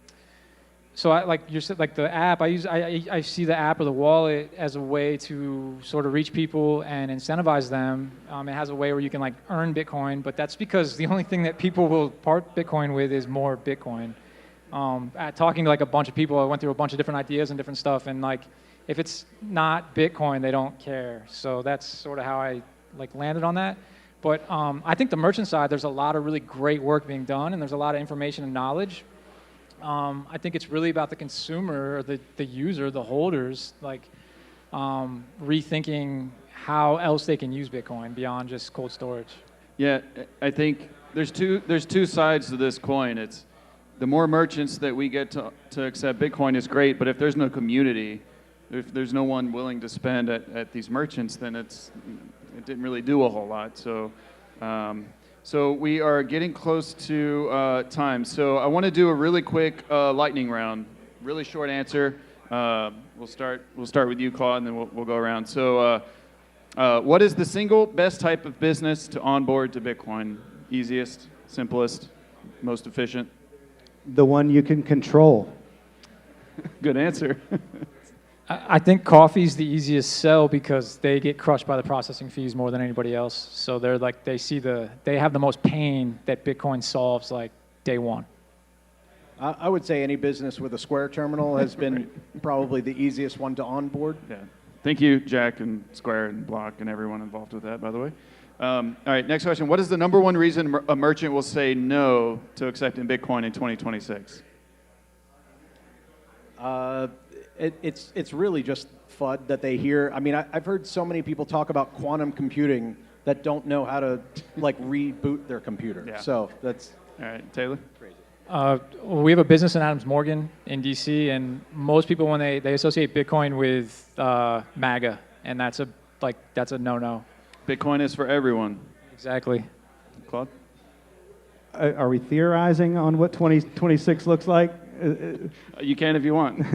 so like you said, like the app, I see the app or the wallet as a way to sort of reach people and incentivize them. It has a way where you can like earn Bitcoin, but that's because the only thing that people will part Bitcoin with is more Bitcoin. Talking to like a bunch of people, I went through a bunch of different ideas and different stuff, and like if it's not Bitcoin, they don't care. So that's sort of how I like landed on that. But I think the merchant side, there's a lot of really great work being done, and there's a lot of information and knowledge. I think it's really about the consumer, or the user, the holders, like rethinking how else they can use Bitcoin beyond just cold storage. Yeah, I think there's two sides to this coin. It's the more merchants that we get to accept Bitcoin is great, but if there's no community, if there's no one willing to spend at these merchants, then it didn't really do a whole lot. So, so we are getting close to time. So I want to do a really quick lightning round, really short answer. We'll start with you, Claude, and then we'll go around. So, what is the single best type of business to onboard to Bitcoin? Easiest, simplest, most efficient? The one you can control. Good answer. I think coffee's the easiest sell because they get crushed by the processing fees more than anybody else. So they're like, they have the most pain that Bitcoin solves like day one. I would say any business with a Square terminal has been probably the easiest one to onboard. Yeah. Thank you, Jack and Square and Block and everyone involved with that, by the way. All right, next question. What is the number one reason a merchant will say no to accepting Bitcoin in 2026? It's really just FUD that they hear. I mean, I've heard so many people talk about quantum computing that don't know how to like reboot their computer. Yeah. So that's all right. Taylor? We have a business in Adams Morgan in DC, and most people when they associate Bitcoin with MAGA, and that's a no-no. Bitcoin is for everyone. Exactly. Claude? Are we theorizing on what 2026 looks like? You can if you want.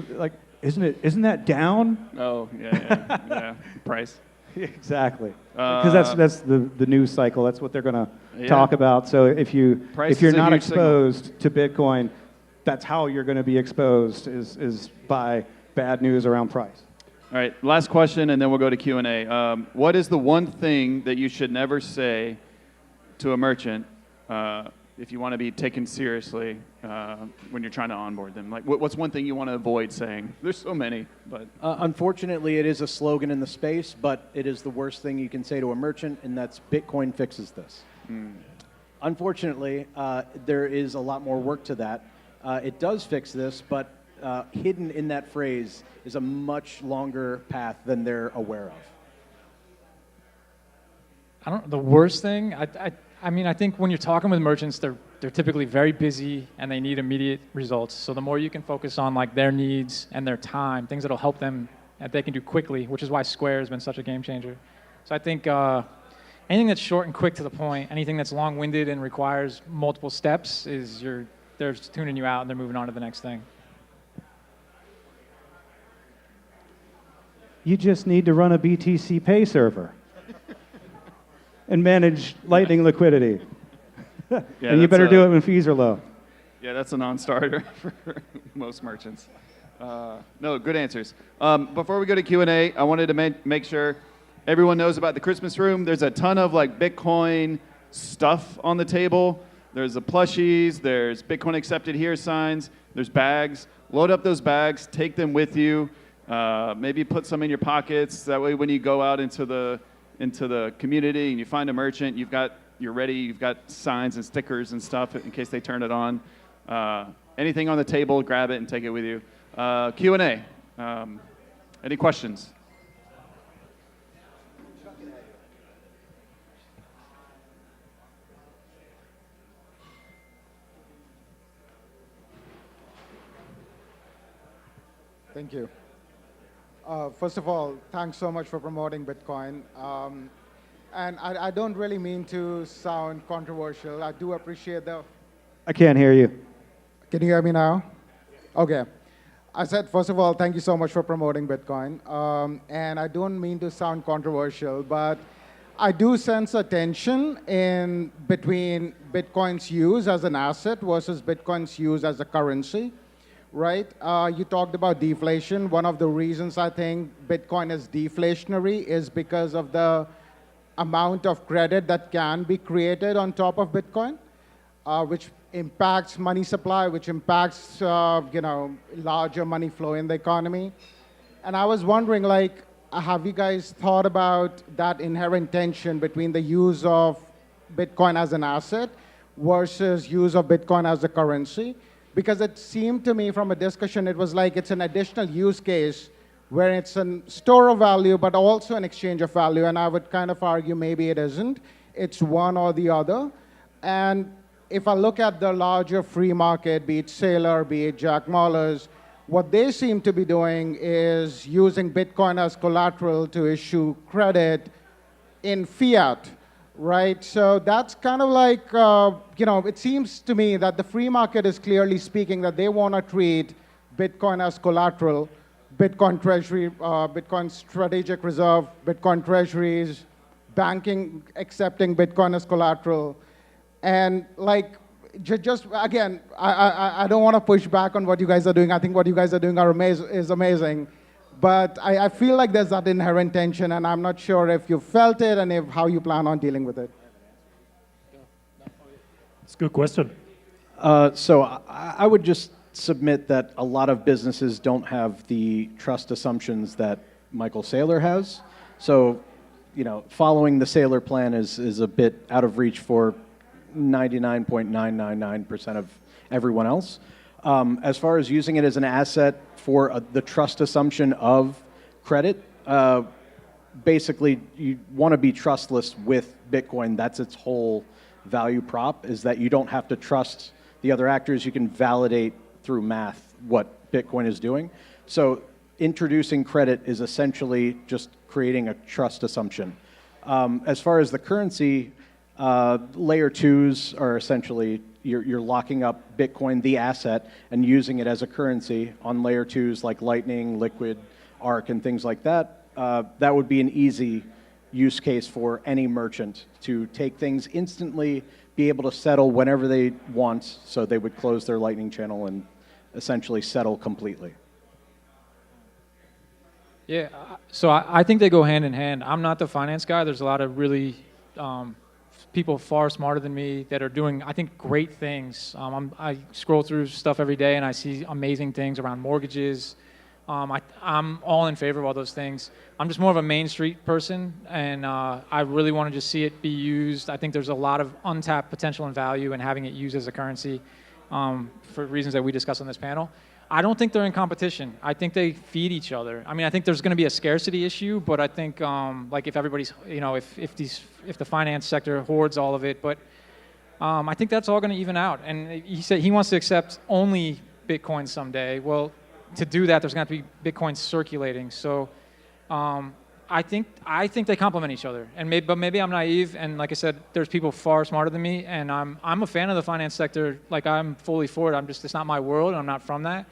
Like, isn't that down? Oh, yeah. Price. Exactly. Because that's the news cycle. That's what they're going to talk about. So if you're not exposed to Bitcoin, that's how you're going to be exposed is by bad news around price. All right, last question, and then we'll go to Q&A. What is the one thing that you should never say to a merchant if you want to be taken seriously when you're trying to onboard them? Like, what's one thing you want to avoid saying? There's so many, but... Unfortunately, it is a slogan in the space, but it is the worst thing you can say to a merchant, and that's Bitcoin fixes this. Unfortunately, there is a lot more work to that. It does fix this, but hidden in that phrase is a much longer path than they're aware of. The worst thing, I mean, I think when you're talking with merchants, they're typically very busy and they need immediate results. So the more you can focus on like their needs and their time, things that'll help them that they can do quickly, which is why Square has been such a game changer. So I think anything that's short and quick to the point, anything that's long-winded and requires multiple steps they're tuning you out and they're moving on to the next thing. You just need to run a BTC Pay server and manage Lightning liquidity. And you better do it when fees are low. Yeah, that's a non-starter for most merchants. No, good answers. Before we go to Q&A, I wanted to make sure everyone knows about the Christmas room. There's a ton of like Bitcoin stuff on the table. There's the plushies, there's Bitcoin accepted here signs, there's bags. Load up those bags, take them with you. Maybe put some in your pockets. That way when you go out into the community and you find a merchant, you're ready, you've got signs and stickers and stuff in case they turn it on. Anything on the table, grab it and take it with you. Q&A. Any questions? Thank you. First of all, thanks so much for promoting Bitcoin. And I don't really mean to sound controversial. I do appreciate I can't hear you. Can you hear me now? Okay. I said, first of all, thank you so much for promoting Bitcoin. And I don't mean to sound controversial, but I do sense a tension in between Bitcoin's use as an asset versus Bitcoin's use as a currency, right? You talked about deflation. One of the reasons I think Bitcoin is deflationary is because of the amount of credit that can be created on top of Bitcoin, which impacts money supply, which impacts larger money flow in the economy. And I was wondering, like, have you guys thought about that inherent tension between the use of Bitcoin as an asset versus use of Bitcoin as a currency? Because it seemed to me from a discussion, it was like it's an additional use case where it's a store of value, but also an exchange of value. And I would kind of argue maybe it isn't. It's one or the other. And if I look at the larger free market, be it Saylor, be it Jack Mallers, what they seem to be doing is using Bitcoin as collateral to issue credit in fiat, right? So that's kind of like, it seems to me that the free market is clearly speaking that they want to treat Bitcoin as collateral, Bitcoin treasury, Bitcoin strategic reserve, Bitcoin treasuries, banking accepting Bitcoin as collateral. And like, just again, I don't want to push back on what you guys are doing. I think what you guys are doing is amazing. But I feel like there's that inherent tension, and I'm not sure if you felt it and how you plan on dealing with it. It's a good question. So I would just submit that a lot of businesses don't have the trust assumptions that Michael Saylor has. So, following the Saylor plan is a bit out of reach for 99.999% of everyone else. As far as using it as an asset for the trust assumption of credit, basically you want to be trustless with Bitcoin. That's its whole value prop, is that you don't have to trust the other actors. You can validate through math what Bitcoin is doing. So introducing credit is essentially just creating a trust assumption. As far as the currency, layer twos are essentially, you're locking up Bitcoin, the asset, and using it as a currency on layer twos like Lightning, Liquid, Arc, and things like that. That would be an easy use case for any merchant to take things instantly, be able to settle whenever they want, so they would close their Lightning channel and essentially settle completely. Yeah, so I think they go hand in hand. I'm not the finance guy. There's a lot of really people far smarter than me that are doing, I think, great things. I scroll through stuff every day and I see amazing things around mortgages. I'm all in favor of all those things. I'm just more of a Main Street person, and I really want to just see it be used. I think there's a lot of untapped potential and value in having it used as a currency for reasons that we discussed on this panel. I don't think they're in competition. I think they feed each other. I mean, I think there's going to be a scarcity issue, but I think like if everybody's, if the finance sector hoards all of it, but I think that's all going to even out. And he said he wants to accept only Bitcoin someday. Well, to do that, there's going to have to be Bitcoin circulating. So I think they complement each other. And but maybe I'm naive. And like I said, there's people far smarter than me. And I'm a fan of the finance sector. Like, I'm fully for it. It's not my world. And I'm not from that.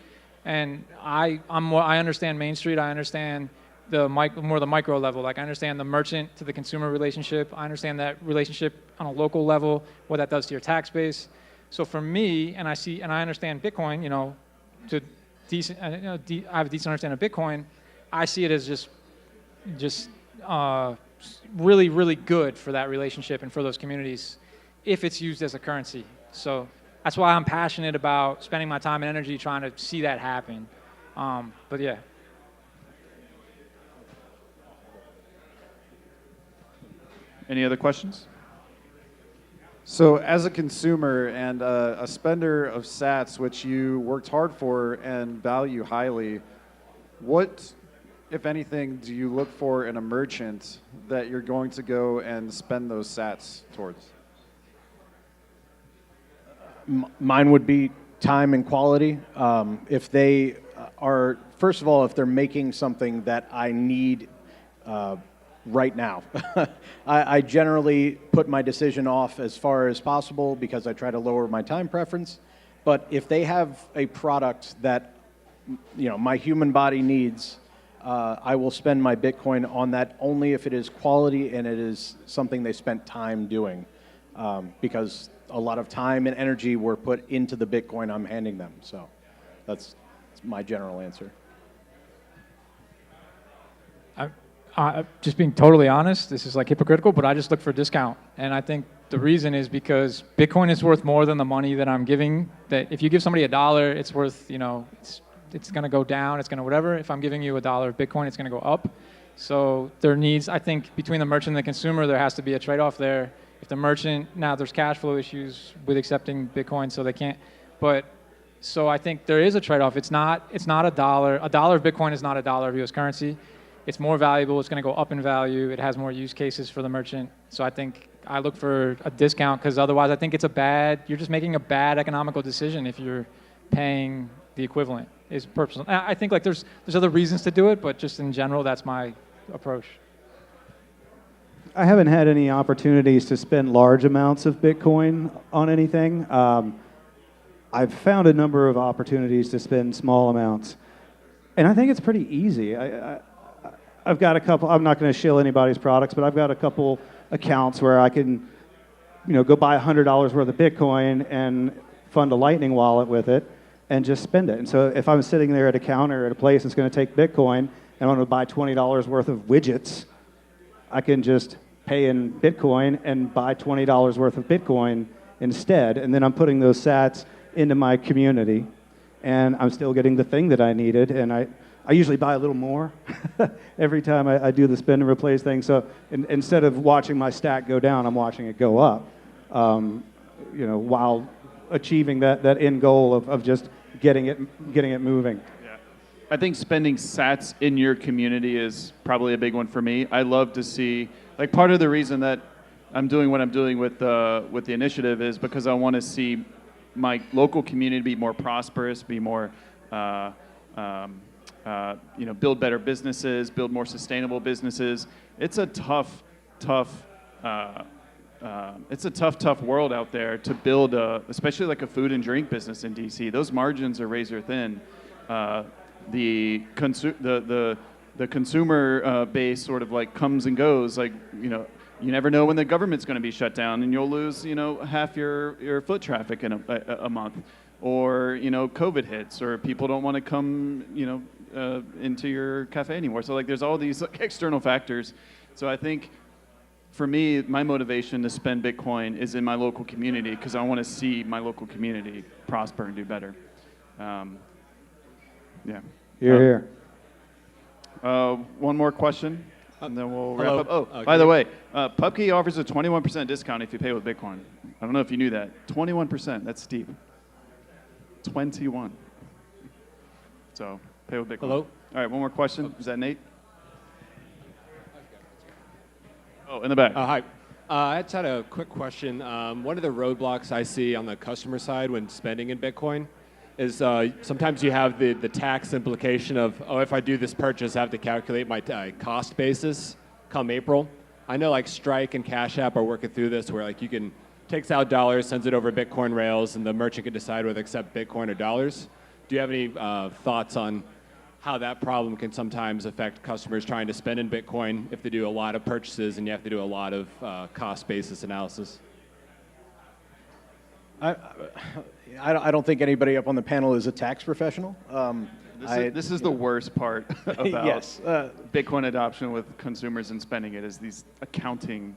And I understand Main Street. I understand more the micro level. Like, I understand the merchant to the consumer relationship. I understand that relationship on a local level, what that does to your tax base. So for me, and I understand Bitcoin, I have a decent understanding of Bitcoin. I see it as just really, really good for that relationship and for those communities if it's used as a currency. So that's why I'm passionate about spending my time and energy trying to see that happen. But yeah. Any other questions? So as a consumer and a spender of sats, which you worked hard for and value highly, what, if anything, do you look for in a merchant that you're going to go and spend those sats towards? Mine would be time and quality. If they are, first of all, if they're making something that I need right now. I generally put my decision off as far as possible because I try to lower my time preference. But if they have a product that my human body needs, I will spend my Bitcoin on that only if it is quality and it is something they spent time doing, because a lot of time and energy were put into the Bitcoin I'm handing them. So that's my general answer. Just being totally honest, this is like hypocritical, but I just look for a discount. And I think the reason is because Bitcoin is worth more than the money that I'm giving. That if you give somebody $1, it's worth, it's going to go down, it's going to whatever. If I'm giving you $1 of Bitcoin, it's going to go up. So there needs, I think, between the merchant and the consumer, there has to be a trade-off there. If the merchant, now there's cash flow issues with accepting Bitcoin, so they can't. But so I think there is a trade-off. It's not $1. $1 of Bitcoin is not $1 of U.S. currency. It's more valuable. It's going to go up in value. It has more use cases for the merchant. So I think I look for a discount, because otherwise I think you're just making a bad economical decision if you're paying the equivalent. Is personal. I think like there's other reasons to do it, but just in general, that's my approach. I haven't had any opportunities to spend large amounts of Bitcoin on anything. I've found a number of opportunities to spend small amounts, and I think it's pretty easy. I've got a couple. I'm not going to shill anybody's products, but I've got a couple accounts where I can, go buy $100 worth of Bitcoin and fund a Lightning wallet with it, and just spend it. And so if I'm sitting there at a counter at a place that's going to take Bitcoin and I want to buy $20 worth of widgets, I can just pay in Bitcoin and buy $20 worth of Bitcoin instead. And then I'm putting those sats into my community, and I'm still getting the thing that I needed. And I usually buy a little more every time I do the spend and replace thing. So instead of watching my stack go down, I'm watching it go up, while achieving that end goal of just getting it moving. Yeah. I think spending sats in your community is probably a big one for me. I love to see, like, part of the reason that I'm doing what I'm doing with the initiative is because I want to see my local community be more prosperous, be more, build better businesses, build more sustainable businesses. It's a tough world out there to build, especially like a food and drink business in DC. Those margins are razor thin. The consumer base sort of like comes and goes. Like, you never know when the government's going to be shut down, and you'll lose, half your foot traffic in a month, or COVID hits, or people don't want to come, into your cafe anymore. So like, there's all these like external factors. So I think, for me, my motivation to spend Bitcoin is in my local community, because I want to see my local community prosper and do better. Yeah. Here. One more question, and then we'll wrap up. Oh, by the way, PubKey offers a 21% discount if you pay with Bitcoin. I don't know if you knew that. 21%, that's steep. 21. So pay with Bitcoin. Hello? All right, one more question. Is that Nate? Oh, in the back. Hi. I just had a quick question. One of the roadblocks I see on the customer side when spending in Bitcoin is sometimes you have the tax implication of, if I do this purchase, I have to calculate my cost basis come April. I know like Strike and Cash App are working through this where like you can takes out dollars, sends it over Bitcoin rails, and the merchant can decide whether to accept Bitcoin or dollars. Do you have any thoughts on how that problem can sometimes affect customers trying to spend in Bitcoin if they do a lot of purchases and you have to do a lot of cost basis analysis? I don't think anybody up on the panel is a tax professional. This is the worst part about yes, Bitcoin adoption with consumers and spending it, is these accounting.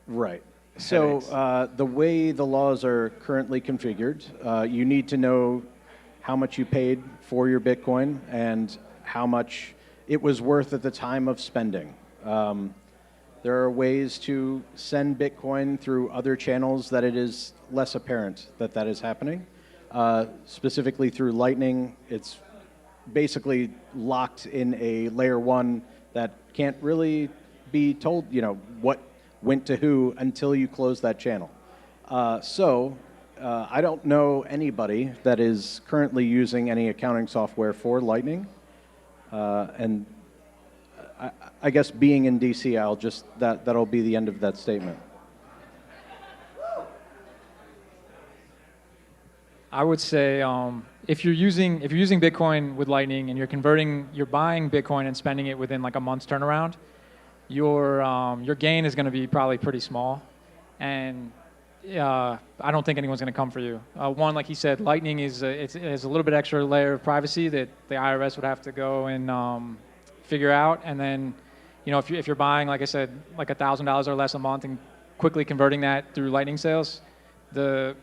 Right. So the way the laws are currently configured, you need to know how much you paid for your Bitcoin and how much it was worth at the time of spending. There are ways to send Bitcoin through other channels that it is less apparent that is happening. Specifically through Lightning, it's basically locked in a layer 1 that can't really be told, what went to who until you close that channel. I don't know anybody that is currently using any accounting software for Lightning. And I guess being in DC, that'll be the end of that statement. I would say if you're using Bitcoin with Lightning and you're buying Bitcoin and spending it within like a month's turnaround, your gain is going to be probably pretty small, and I don't think anyone's going to come for you. One, like he said, Lightning is it's a little bit extra layer of privacy that the IRS would have to go and figure out, and then if you're buying, like I said, like $1,000 or less a month and quickly converting that through Lightning sales,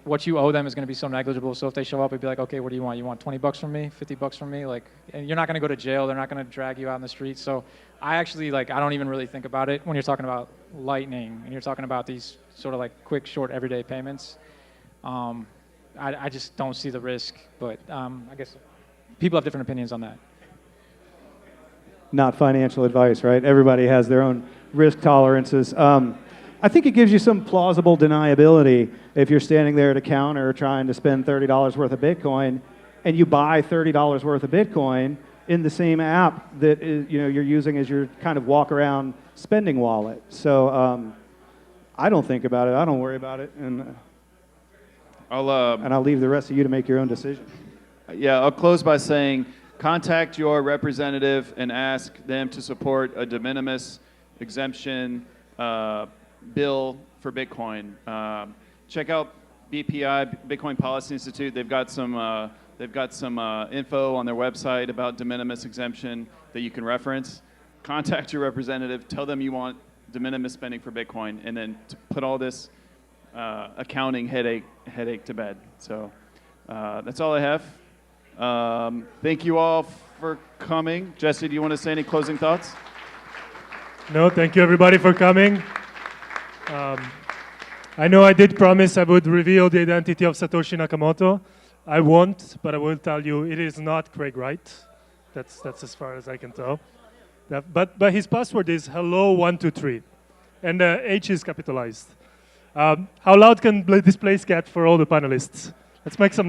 what you owe them is going to be so negligible. So if they show up, it'd be like, okay, what do you want? You want $20 from me, $50 from me? Like, and you're not going to go to jail. They're not going to drag you out in the street. So I actually I don't even really think about it when you're talking about Lightning and you're talking about these sort of like quick, short, everyday payments. I just don't see the risk. But I guess people have different opinions on that. Not financial advice, right? Everybody has their own risk tolerances. I think it gives you some plausible deniability if you're standing there at a counter trying to spend $30 worth of Bitcoin and you buy $30 worth of Bitcoin in the same app that you're using as your kind of walk around spending wallet. So I don't think about it. I don't worry about it, and I'll leave the rest of you to make your own decision. Yeah, I'll close by saying contact your representative and ask them to support a de minimis exemption bill for Bitcoin. Check out BPI, Bitcoin Policy Institute. They've got some info on their website about de minimis exemption that you can reference. Contact your representative. Tell them you want de minimis spending for Bitcoin, and then to put all this accounting headache to bed. So that's all I have. Thank you all for coming. Jesse, do you want to say any closing thoughts? No, thank you everybody for coming. I know I did promise I would reveal the identity of Satoshi Nakamoto. I won't, but I will tell you it is not Craig Wright. That's as far as I can tell. But his password is hello123, and the H is capitalized. How loud can this place get for all the panelists? Let's make some